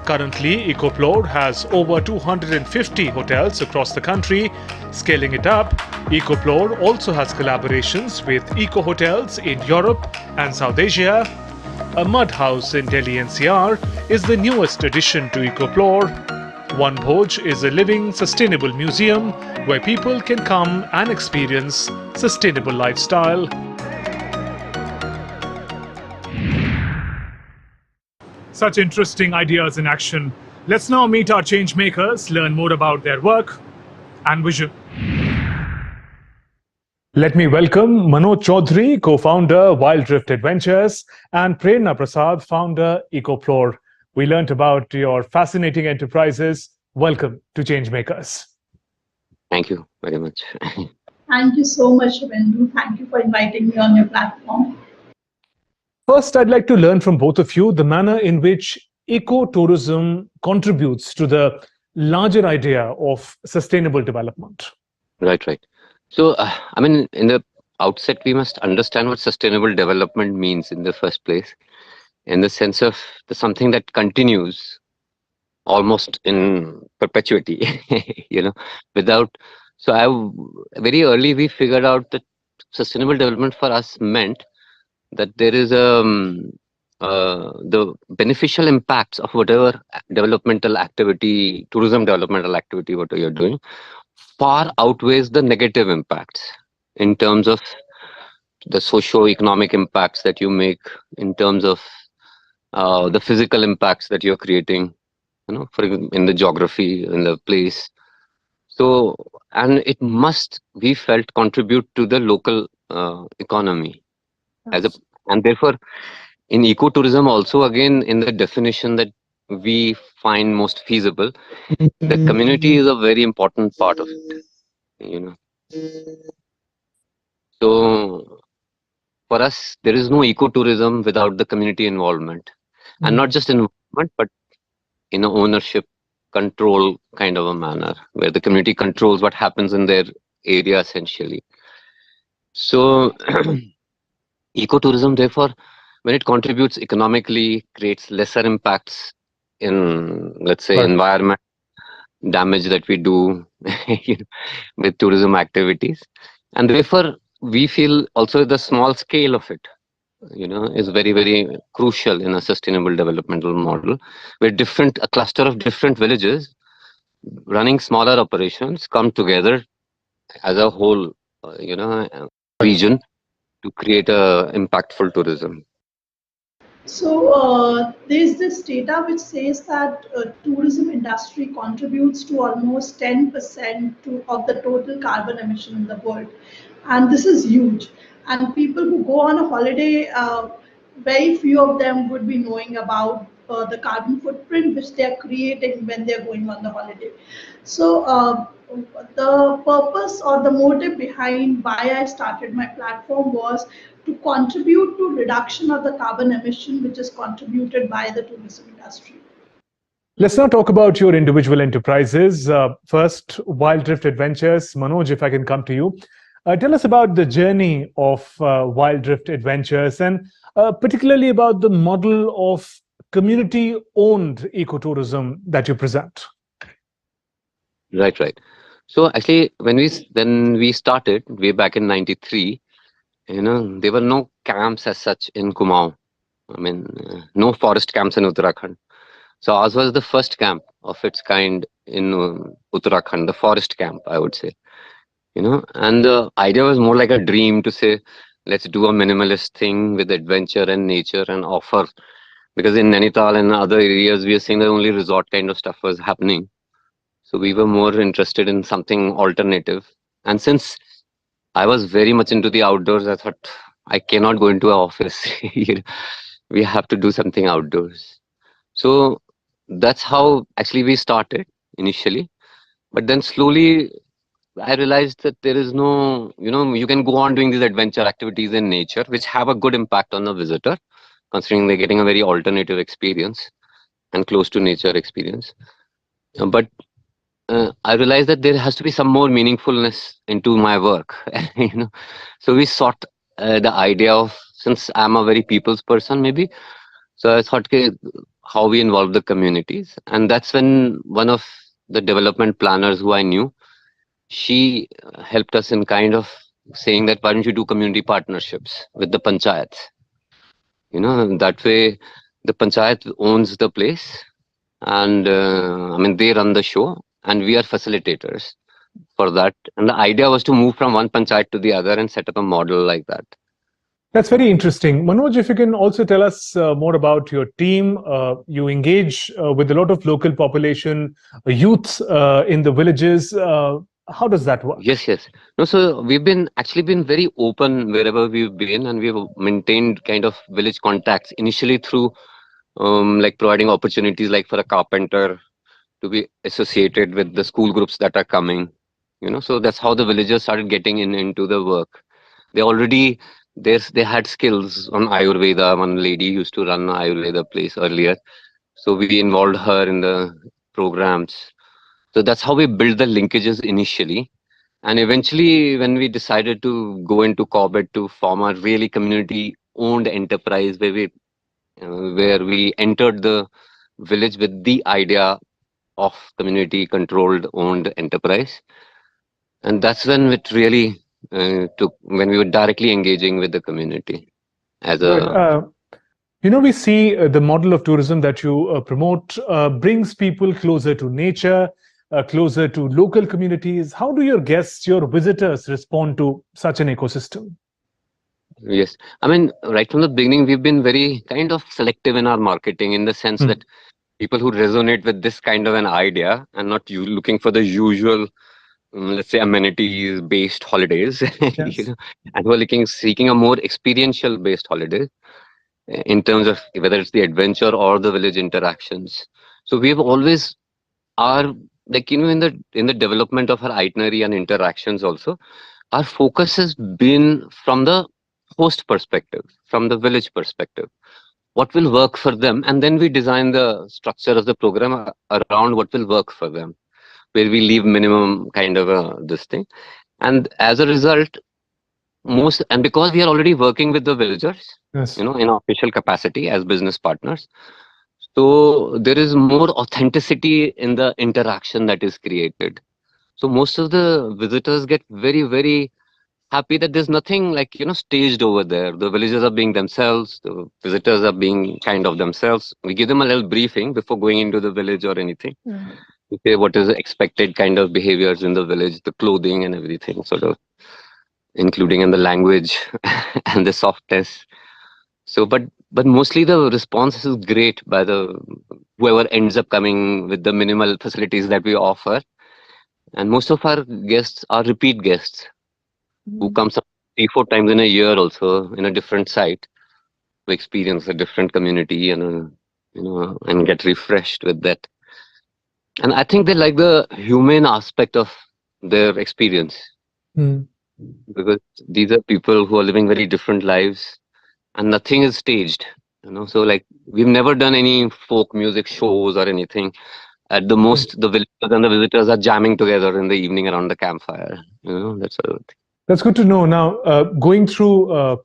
Currently, EcoPlore has over 250 hotels across the country. Scaling it up, EcoPlore also has collaborations with eco-hotels in Europe and South Asia. A mud house in Delhi NCR is the newest addition to EcoPlore. One Bhoj is a living, sustainable museum where people can come and experience sustainable lifestyle. Such interesting ideas in action. Let's now meet our change makers, learn more about their work and vision. Let me welcome Manoj Chaudhary, co-founder Wild Drift Adventures, and Prerna Prasad, founder EcoPlore. We learnt about your fascinating enterprises. Welcome to Changemakers. Thank you very much. Thank you so much, Vendu. Thank you for inviting me on your platform. First, I'd like to learn from both of you the manner in which ecotourism contributes to the larger idea of sustainable development. Right. So, in the outset, we must understand what sustainable development means in the first place, in the sense of something that continues almost in perpetuity, very early we figured out that sustainable development for us meant that there is the beneficial impacts of whatever developmental activity, tourism developmental activity, whatever you're doing, far outweighs the negative impacts in terms of the socio-economic impacts that you make, in terms of the physical impacts that you're creating, in the geography, in the place. So, and it must, we felt, contribute to the local economy. And therefore, in ecotourism also, again, in the definition that we find most feasible, the community is a very important part of it, So, for us, there is no ecotourism without the community involvement. And not just involvement, but in an ownership, control kind of a manner, where the community controls what happens in their area, essentially. So, ecotourism, therefore, when it contributes economically, creates lesser impacts in, let's say, environment damage that we do with tourism activities. And therefore, we feel also the small scale of it, is very, very crucial in a sustainable developmental model, where a cluster of different villages running smaller operations come together as a whole, region to create a impactful tourism. So there's this data which says that tourism industry contributes to almost 10% of the total carbon emission in the world. And this is huge. And people who go on a holiday, very few of them would be knowing about the carbon footprint which they're creating when they're going on the holiday. So the purpose or the motive behind why I started my platform was to contribute to reduction of the carbon emission which is contributed by the tourism industry. Let's now talk about your individual enterprises. First, Wild Drift Adventures. Manoj, if I can come to you. Tell us about the journey of Wild Drift Adventures and particularly about the model of community-owned ecotourism that you present. Right. So actually, when we started way back in '93, There were no camps as such in Kumaon. I mean, no forest camps in Uttarakhand. So ours was the first camp of its kind in Uttarakhand, the forest camp, I would say. And the idea was more like a dream to say, let's do a minimalist thing with adventure and nature and offer. Because in Nainital and other areas, we are seeing that only resort kind of stuff was happening. So we were more interested in something alternative. And since I was very much into the outdoors, I thought, I cannot go into an office. We have to do something outdoors. So that's how actually we started initially. But then slowly I realized that there is no, you can go on doing these adventure activities in nature, which have a good impact on the visitor, considering they're getting a very alternative experience and close to nature experience. But I realized that there has to be some more meaningfulness into my work. So we sought the idea of, since I'm a very people's person, maybe. So I thought, okay, how we involve the communities, and that's when one of the development planners who I knew, she helped us in kind of saying that why don't you do community partnerships with the panchayats? That way the panchayat owns the place, and they run the show, and we are facilitators for that. And the idea was to move from one panchayat to the other and set up a model like that. That's very interesting. Manoj, if you can also tell us more about your team. You engage with a lot of local population, youth in the villages. How does that work? Yes. No, so we've been very open wherever we've been, and we've maintained kind of village contacts initially through like providing opportunities like for a carpenter to be associated with the school groups that are coming. So that's how the villagers started getting into the work. They had skills on Ayurveda. One lady used to run an Ayurveda place earlier. So we involved her in the programs. So that's how we built the linkages initially. And eventually, when we decided to go into Corbett to form a really community-owned enterprise where we entered the village with the idea of community-controlled, owned enterprise. And that's when it really took, when we were directly engaging with the community as a... we see the model of tourism that you promote brings people closer to nature, closer to local communities. How do your guests, your visitors respond to such an ecosystem? Yes. Right from the beginning, we've been very kind of selective in our marketing, in the sense that people who resonate with this kind of an idea and not looking for the usual, let's say, amenities-based holidays, Yes. and who are seeking a more experiential-based holiday in terms of whether it's the adventure or the village interactions. So we have always in the development of our itinerary and interactions also, our focus has been from the host perspective, from the village perspective. What will work for them, and then we design the structure of the program around what will work for them, where we leave minimum kind of this thing. And as a result, because we are already working with the villagers, Yes. in official capacity as business partners, so there is more authenticity in the interaction that is created. So most of the visitors get very, very happy that there's nothing like, staged over there. The villagers are being themselves, the visitors are being kind of themselves. We give them a little briefing before going into the village or anything. We say what is the expected kind of behaviors in the village, the clothing and everything, sort of, including in the language and the softness. So, but mostly the response is great by whoever ends up coming with the minimal facilities that we offer. And most of our guests are repeat guests who come 3-4 times in a year also in a different site to experience a different community and get refreshed with that. And I think they like the human aspect of their experience, because these are people who are living very different lives and nothing is staged. So like we've never done any folk music shows or anything. At the most, the villagers and the visitors are jamming together in the evening around the campfire. That sort of thing. That's good to know. Now, going through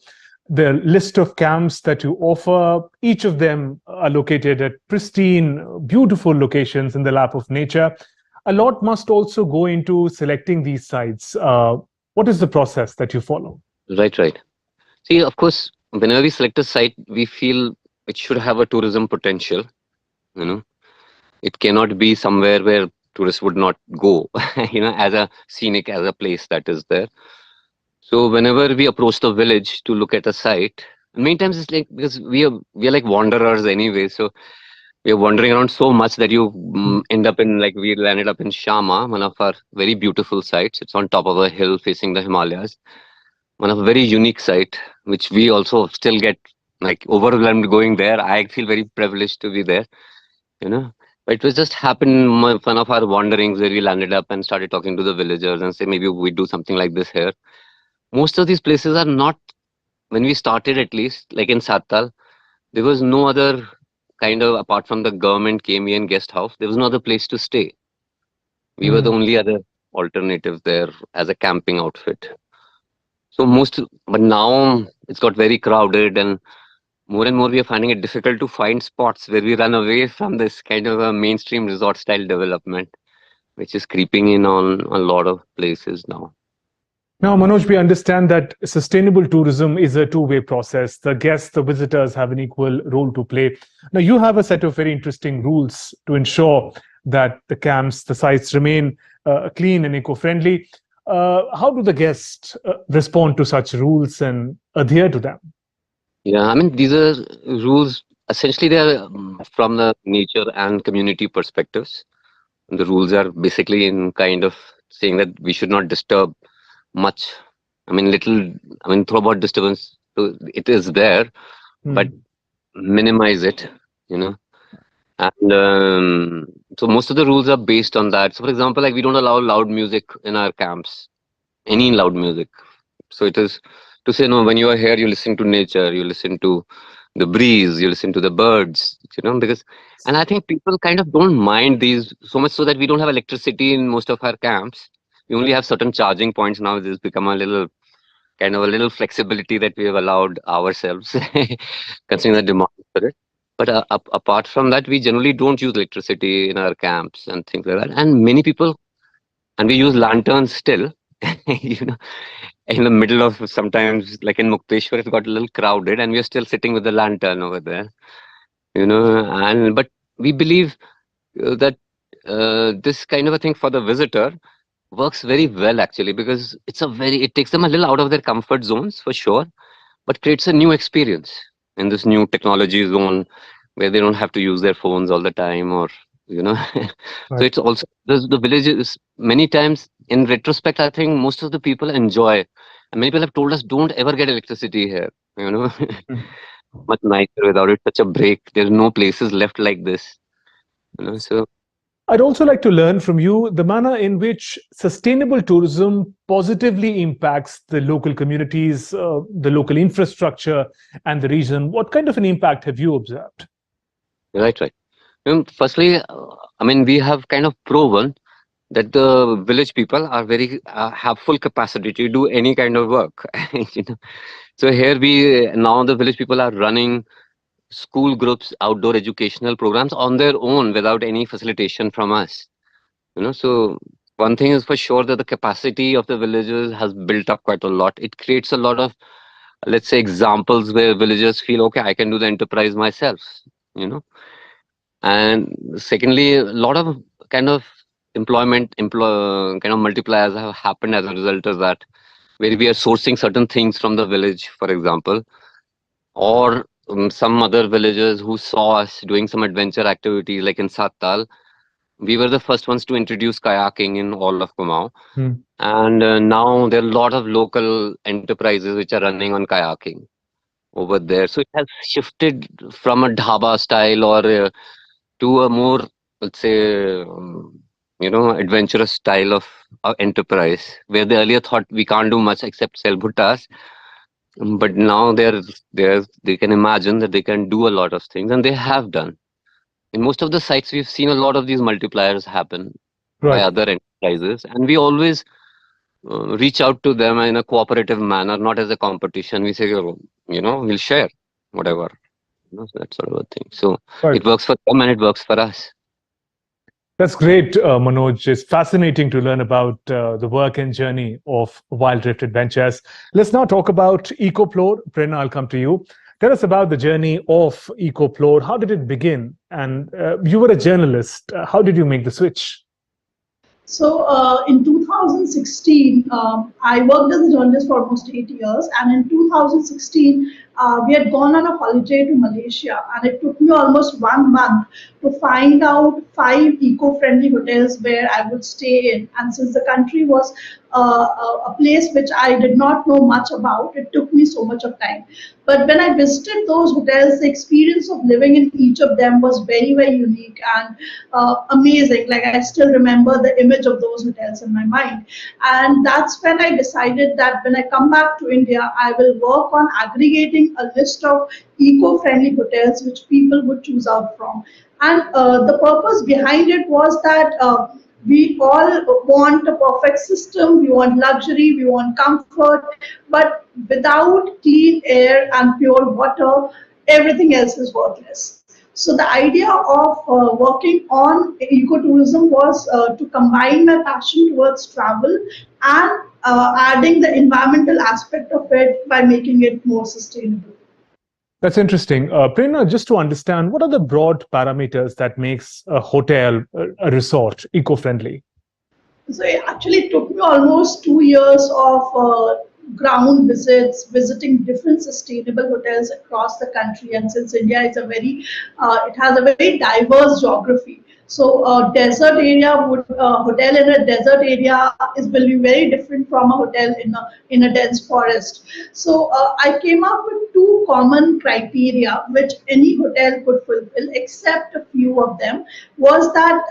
the list of camps that you offer, each of them are located at pristine, beautiful locations in the lap of nature. A lot must also go into selecting these sites. What is the process that you follow? Right. See, of course, whenever we select a site, we feel it should have a tourism potential. You know, it cannot be somewhere where tourists would not go. As a scenic, as a place that is there. So whenever we approach the village to look at a site, many times it's like, because we are like wanderers anyway. So we are wandering around so much that you end up in, like, we landed up in Shama, one of our very beautiful sites. It's on top of a hill facing the Himalayas. One of a very unique site, which we also still get like overwhelmed going there. I feel very privileged to be there, But it was just happened one of our wanderings where we landed up and started talking to the villagers and say maybe we do something like this here. Most of these places are not, when we started at least, like in Sattal, there was no other kind of, apart from the government KME and guest house, there was no other place to stay. We were the only other alternative there as a camping outfit. So but now it's got very crowded, and more we are finding it difficult to find spots where we run away from this kind of a mainstream resort style development, which is creeping in on a lot of places now. Now, Manoj, we understand that sustainable tourism is a two-way process. The guests, the visitors have an equal role to play. Now, you have a set of very interesting rules to ensure that the camps, the sites remain clean and eco-friendly. How do the guests respond to such rules and adhere to them? Yeah, I mean, these are rules, essentially they are from the nature and community perspectives. The rules are basically in kind of saying that we should not disturb much. Throw about disturbance, it is there, but minimize it, And so most of the rules are based on that. So for example, like we don't allow loud music in our camps, any loud music. So it is to say, no, when you are here, you listen to nature, you listen to the breeze, you listen to the birds, and I think people kind of don't mind these so much so that we don't have electricity in most of our camps. We only have certain charging points now. This has become a little flexibility that we have allowed ourselves, considering the demand for it. But apart from that, we generally don't use electricity in our camps and things like that. And many people, and we use lanterns still, in the middle of, sometimes like in Mukteshwar, it got a little crowded and we are still sitting with the lantern over there, but we believe that this kind of a thing for the visitor works very well actually, because it takes them a little out of their comfort zones for sure, but creates a new experience in this new technology zone where they don't have to use their phones all the time, or Right. So it's also the villages. Many times in retrospect, I think most of the people enjoy, and many people have told us, don't ever get electricity here, much nicer without it. Such a break. There's no places left like this, so I'd also like to learn from you the manner in which sustainable tourism positively impacts the local communities, the local infrastructure, and the region. What kind of an impact have you observed? Right. Firstly, we have kind of proven that the village people are have full capacity to do any kind of work. So here now the village people are running school groups, outdoor educational programs on their own without any facilitation from us. So one thing is for sure that the capacity of the villages has built up quite a lot. It creates a lot of, let's say, examples where villagers feel, okay, I can do the enterprise myself, And secondly, a lot of kind of employment kind of multipliers have happened as a result of that, where we are sourcing certain things from the village, for example, or some other villagers who saw us doing some adventure activities, like in Sattal. We were the first ones to introduce kayaking in all of Kumaon. And now there are a lot of local enterprises which are running on kayaking over there. So it has shifted from a dhaba style or to a more, let's say, adventurous style of enterprise, where they earlier thought we can't do much except sell bhuttas. But now they can imagine that they can do a lot of things, and they have done. In most of the sites, we've seen a lot of these multipliers happen by other enterprises, and we always reach out to them in a cooperative manner, not as a competition. We say, we'll share whatever, so that sort of a thing. So it works for them and it works for us. That's great, Manoj. It's fascinating to learn about the work and journey of Wild Rift Adventures. Let's now talk about EcoPlore. Prerna, I'll come to you. Tell us about the journey of EcoPlore. How did it begin? And you were a journalist. How did you make the switch? So in 2016, I worked as a journalist for almost 8 years. And in 2016, we had gone on a holiday to Malaysia. And it took me almost 1 month to find out 5 eco-friendly hotels where I would stay in. And since the country was a place which I did not know much about, it took me so much of time. But when I visited those hotels, the experience of living in each of them was very, very unique and amazing. Like, I still remember the image of those hotels in my mind. And that's when I decided that when I come back to India, I will work on aggregating a list of eco-friendly hotels which people would choose out from. And the purpose behind it was that we all want a perfect system, we want luxury, we want comfort, but without clean air and pure water, everything else is worthless. So the idea of working on ecotourism was to combine my passion towards travel and adding the environmental aspect of it by making it more sustainable. That's interesting. Prerna, just to understand, what are the broad parameters that makes a hotel, a resort, eco-friendly? So it actually took me almost 2 years of ground visits, visiting different sustainable hotels across the country. And since India is it has a very diverse geography. So a desert area hotel in a desert area will be very different from a hotel in a dense forest. So I came up with 2 common criteria which any hotel could fulfill, except a few of them, was that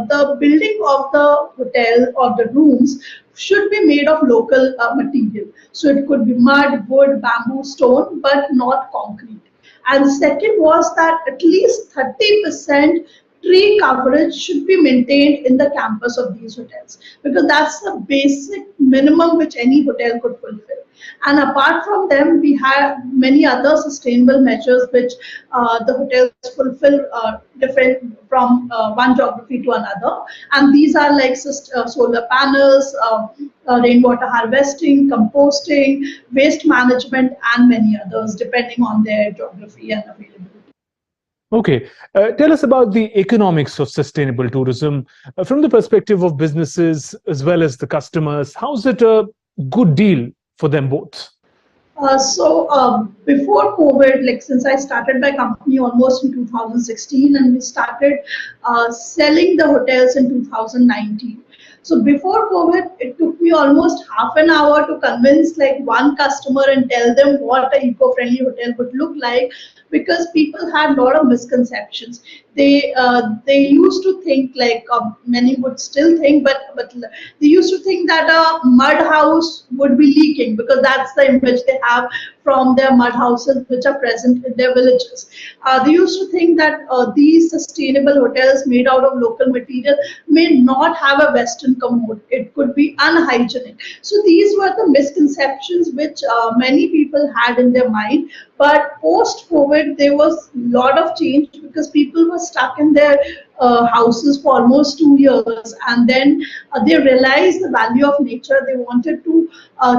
the building of the hotel or the rooms should be made of local material. So it could be mud, wood, bamboo, stone, but not concrete. And second was that at least 30% tree coverage should be maintained in the campus of these hotels, because that's the basic minimum which any hotel could fulfill. And apart from them, we have many other sustainable measures which the hotels fulfill different from one geography to another. And these are like solar panels, rainwater harvesting, composting, waste management, and many others depending on their geography and availability. Okay, tell us about the economics of sustainable tourism from the perspective of businesses as well as the customers. How is it a good deal for them both? Before COVID, like since I started my company almost in 2016, and we started selling the hotels in 2019. So before COVID, it took me almost half an hour to convince like one customer and tell them what an eco-friendly hotel would look like, because people had a lot of misconceptions. They used to think, like many would still think, but they used to think that a mud house would be leaking, because that's the image they have from their mud houses which are present in their villages. They used to think that these sustainable hotels made out of local material may not have a Western commode. It could be unhygienic. So these were the misconceptions which many people had in their mind. But post-COVID, there was a lot of change, because people were stuck in their houses for almost 2 years, and then they realized the value of nature. They wanted to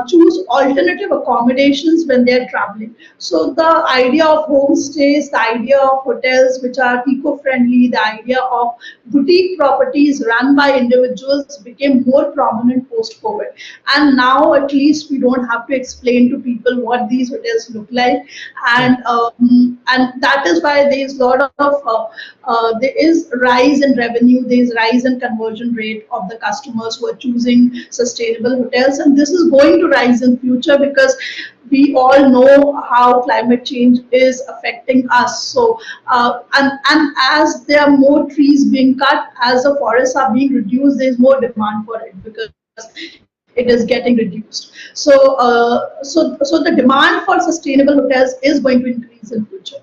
choose alternative accommodations when they're traveling. So the idea of homestays, the idea of hotels which are eco-friendly, the idea of boutique properties run by individuals became more prominent post-COVID. And now at least we don't have to explain to people what these hotels look like. And that is why there is a lot of there is rise in revenue, there is rise in conversion rate of the customers who are choosing sustainable hotels, and this is going to rise in future, because we all know how climate change is affecting us. So and as there are more trees being cut, as the forests are being reduced, there is more demand for it, because it is getting reduced. So so the demand for sustainable hotels is going to increase in future.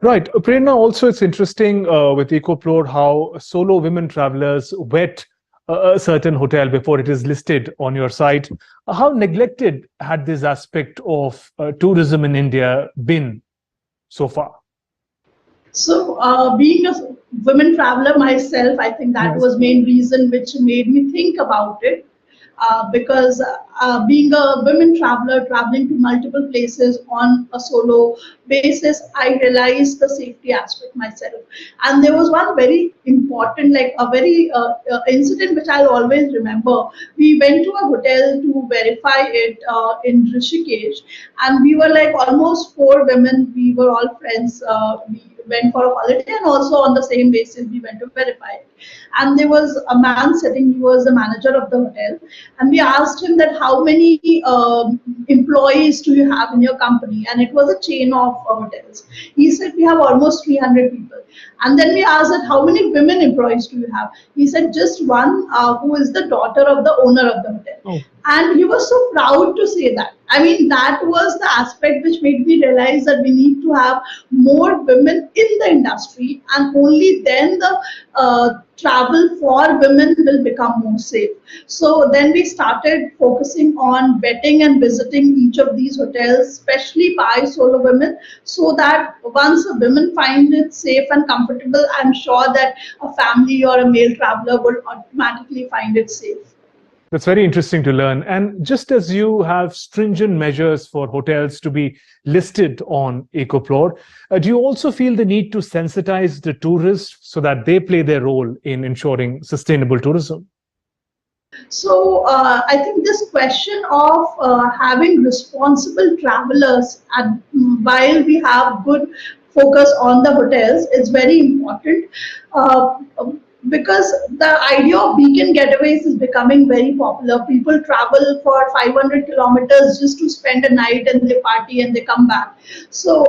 Right. Prerna, also it's interesting with EcoPlore how solo women travelers vet a certain hotel before it is listed on your site. How neglected had this aspect of tourism in India been so far? So being a women traveler myself, I think that was main reason which made me think about it. Because being a women traveler, traveling to multiple places on a solo basis, I realized the safety aspect myself. And there was one very important, like a very incident which I'll always remember. We went to a hotel to verify it in Rishikesh, and we were like almost 4 women. We were all friends. We went for a holiday, and also on the same basis we went to verify it. And there was a man sitting, he was the manager of the hotel, and we asked him that how many employees do you have in your company, and it was a chain of hotels. He said we have almost 300 people. And then we asked that how many women employees do you have? He said just one, who is the daughter of the owner of the hotel. Oh. And he was so proud to say that. I mean, that was the aspect which made me realize that we need to have more women in the industry, and only then the travel for women will become more safe. So then we started focusing on vetting and visiting each of these hotels, especially by solo women, so that once a woman finds it safe and comfortable, I'm sure that a family or a male traveler would automatically find it safe. That's very interesting to learn. And just as you have stringent measures for hotels to be listed on Ecoplore, do you also feel the need to sensitize the tourists so that they play their role in ensuring sustainable tourism? So I think this question of having responsible travelers while we have good focus on the hotels is very important. Because the idea of weekend getaways is becoming very popular. People travel for 500 kilometers just to spend a night, and they party and they come back. So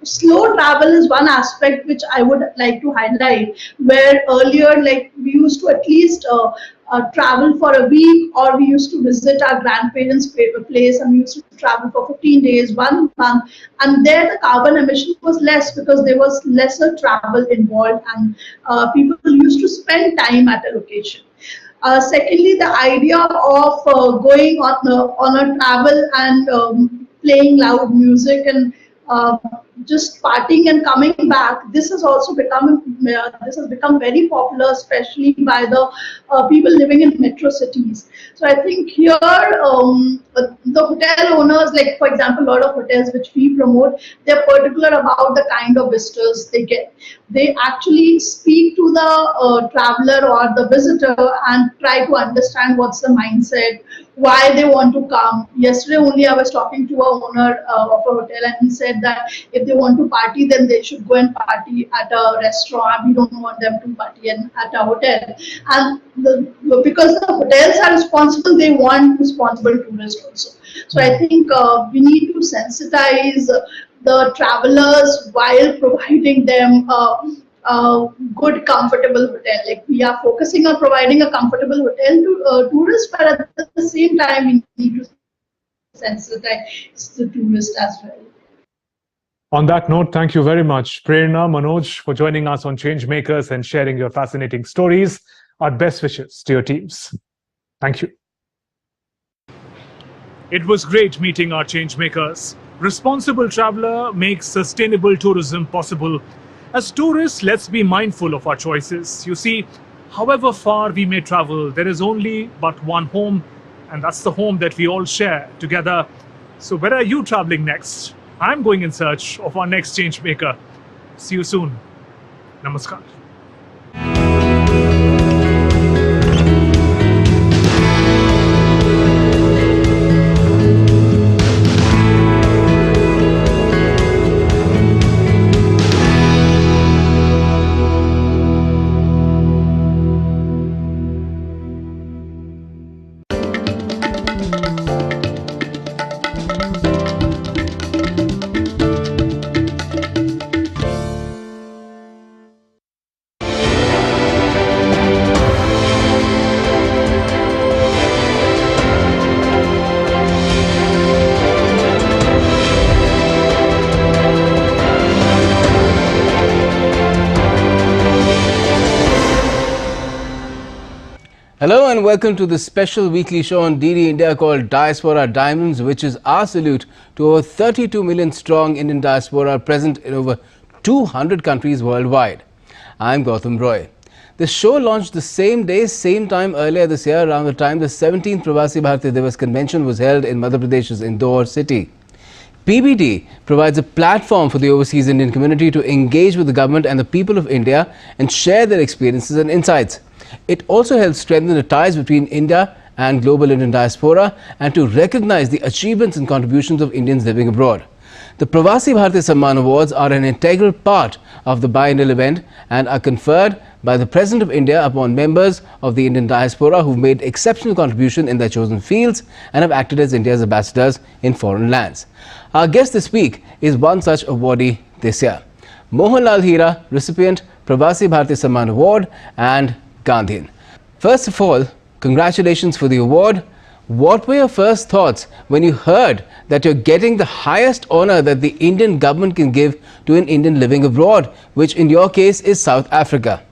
slow travel is one aspect which I would like to highlight, where earlier, like, we used to at least travel for a week, or we used to visit our grandparents' place, and we used to travel for 15 days, 1 month, and there the carbon emission was less because there was lesser travel involved, and people used to spend time at a location. Secondly, the idea of going on a travel and playing loud music and just partying and coming back, this has also become very popular, especially by the people living in metro cities. So I think here the hotel owners, like for example, a lot of hotels which we promote, they're particular about the kind of visitors they get. They actually speak to the traveler or the visitor and try to understand what's the mindset, why they want to come. Yesterday only I was talking to a owner of a hotel, and he said that if they want to party, then they should go and party at a restaurant. We don't want them to party at a hotel. And because the hotels are responsible, they want responsible tourists also. So I think we need to sensitize the travelers while providing them good, comfortable hotel. Like, we are focusing on providing a comfortable hotel to tourists, but at the same time, we need to sensitize the tourists as well. On that note, thank you very much, Prerna, Manoj, for joining us on Changemakers and sharing your fascinating stories. Our best wishes to your teams. Thank you. It was great meeting our Changemakers. Responsible traveler makes sustainable tourism possible. As tourists, let's be mindful of our choices. You see, however far we may travel, there is only but one home, and that's the home that we all share together. So where are you traveling next? I'm going in search of our next Changemaker. See you soon. Namaskar. Hello and welcome to the special weekly show on DDINDIA called Diaspora Diamonds, which is our salute to over 32 million strong Indian diaspora present in over 200 countries worldwide. I'm Gautam Roy. The show launched the same day, same time earlier this year, around the time the 17th Prasar Bharati Divas convention was held in Madhya Pradesh's Indore city. PBD provides a platform for the overseas Indian community to engage with the government and the people of India and share their experiences and insights. It also helps strengthen the ties between India and global Indian diaspora and to recognize the achievements and contributions of Indians living abroad. The Pravasi Bharati Samman Awards are an integral part of the biennial event and are conferred by the President of India upon members of the Indian diaspora who've made exceptional contribution in their chosen fields and have acted as India's ambassadors in foreign lands. Our guest this week is one such awardee this year. Mohanlal Hira, recipient Pravasi Bharati Samman Award and Gandhian. First of all, congratulations for the award. What were your first thoughts when you heard that you're getting the highest honor that the Indian government can give to an Indian living abroad, which in your case is South Africa?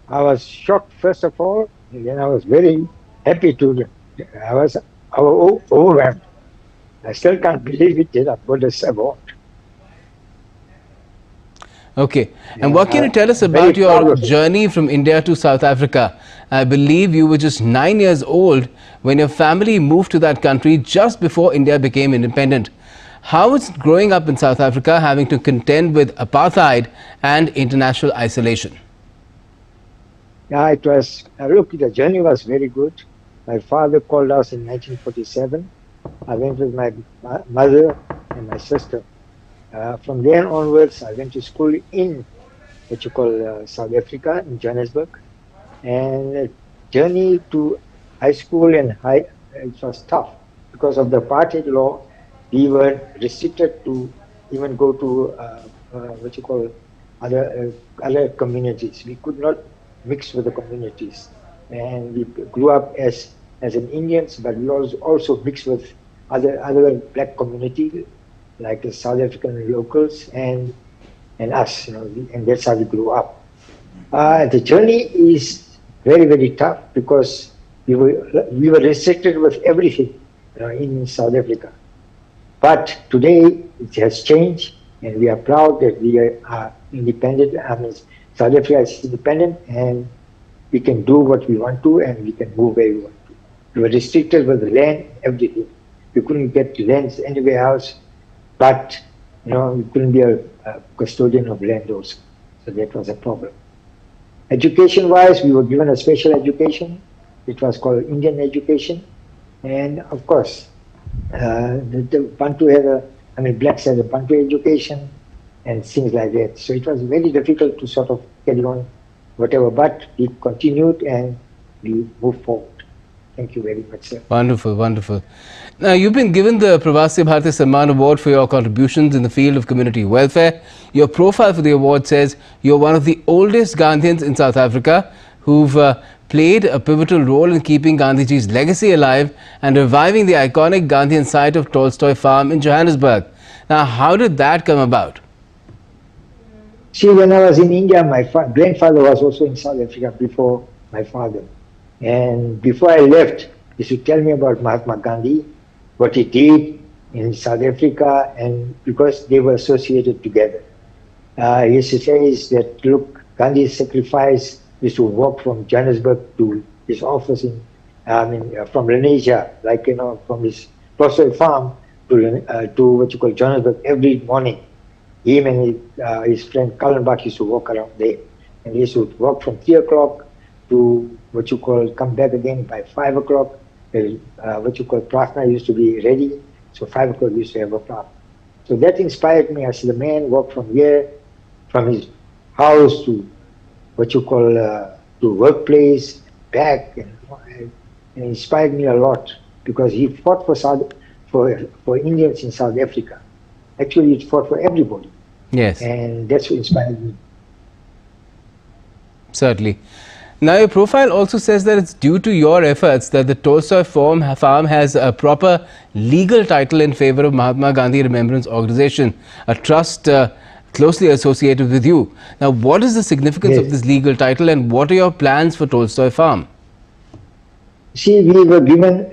I was shocked, first of all, and then I was very happy I was overwhelmed. I still can't believe it, that I got this award. Okay, and what can you tell us about your journey from India to South Africa? I believe you were just 9 years old when your family moved to that country just before India became independent. How was it growing up in South Africa, having to contend with apartheid and international isolation? Yeah, it was, look, the journey was very good. My father called us in 1947. I went with my mother and my sister. From then onwards, I went to school in what you call South Africa, in Johannesburg. And the journey to high school and it was tough because of the apartheid law. We were restricted to even go to what you call other communities. We could not mix with the communities, and we grew up as an Indians, but we also mixed with other black community like the South African locals and us, and that's how we grew up. The journey is very, very tough because we were restricted with everything in South Africa. But today it has changed, and we are proud that we are independent. I mean, South Africa is independent, and we can do what we want to, and we can move where we want to. We were restricted with the land, everything. We couldn't get lands anywhere else, but we couldn't be a custodian of land also. So that was a problem. Education-wise, we were given a special education. It was called Indian education, and of course, the Bantu blacks had a Bantu education and things like that. So it was very difficult to sort of carry on whatever, but we continued and we moved forward. Thank you very much, sir. Wonderful, wonderful. Now, you've been given the Pravasi Bharati Samman Award for your contributions in the field of community welfare. Your profile for the award says you're one of the oldest Gandhians in South Africa who've played a pivotal role in keeping Gandhiji's legacy alive and reviving the iconic Gandhian site of Tolstoy Farm in Johannesburg. Now, how did that come about? See, when I was in India, my grandfather was also in South Africa before my father. And before I left, he used to tell me about Mahatma Gandhi, what he did in South Africa, and because they were associated together. He used to say is that, look, Gandhi's sacrifice is to walk from Johannesburg to his office from Lenasia, from his Tolstoy farm to what you call Johannesburg every morning. Him and his friend Kallenbach used to walk around there. And he used to walk from 3 o'clock to what you call come back again by 5 o'clock. What you call prarthana used to be ready. So 5 o'clock used to have a prarthana. So that inspired me. I said, the man walked from here, from his house to what you call to workplace, back, and inspired me a lot because he fought for Indians in South Africa. Actually, he fought for everybody. Yes. And that's what inspired me. Certainly. Now, your profile also says that it's due to your efforts that the Tolstoy Farm has a proper legal title in favor of Mahatma Gandhi Remembrance Organization, a trust closely associated with you. Now, what is the significance of this legal title and what are your plans for Tolstoy Farm? See, we were given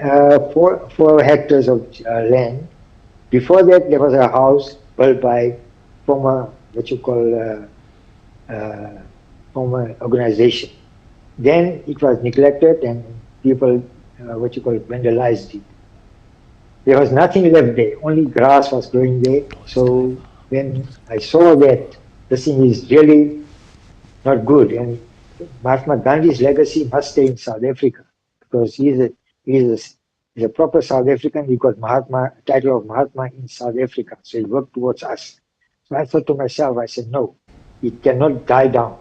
4 hectares of land. Before that, there was a house built by former, what you call, form an organization. Then it was neglected and people, vandalized it. There was nothing left there, only grass was growing there. So when I saw that this thing is really not good, and Mahatma Gandhi's legacy must stay in South Africa, because he's a proper South African. He got title of Mahatma in South Africa, so he worked towards us. So I thought to myself, I said, no, it cannot die down.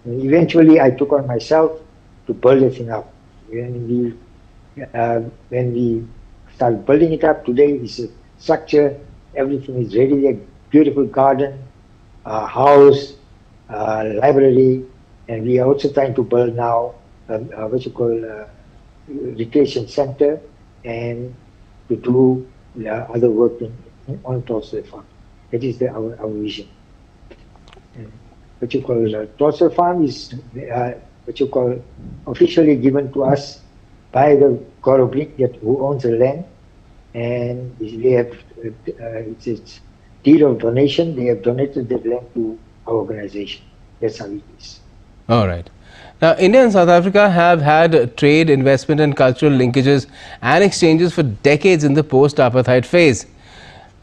And eventually I took on myself to build the thing up. When we started building it up, today it's a structure, everything is ready there, beautiful garden, house, library, and we are also trying to build now recreation center and to do other work on Tolstoy Farm. That is our vision. Tolstoy Farm is officially given to us by the Goroblik who owns the land, and they have it's deed of donation. They have donated the land to our organization. That's how it is. All right. Now, India and South Africa have had trade, investment and cultural linkages and exchanges for decades in the post-apartheid phase.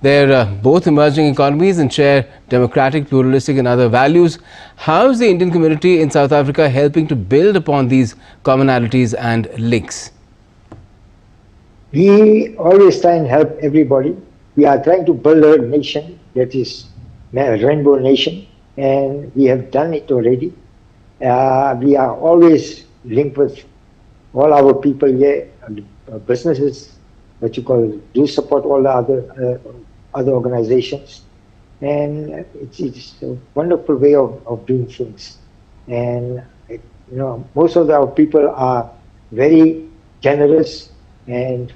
They're both emerging economies and share democratic, pluralistic and other values. How is the Indian community in South Africa helping to build upon these commonalities and links? We always try and help everybody. We are trying to build a nation that is a rainbow nation, and we have done it already. We are always linked with all our people here, businesses, do support all the other organizations, and it's a wonderful way of doing things. And most of our people are very generous and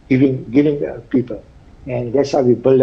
giving people, and that's how we build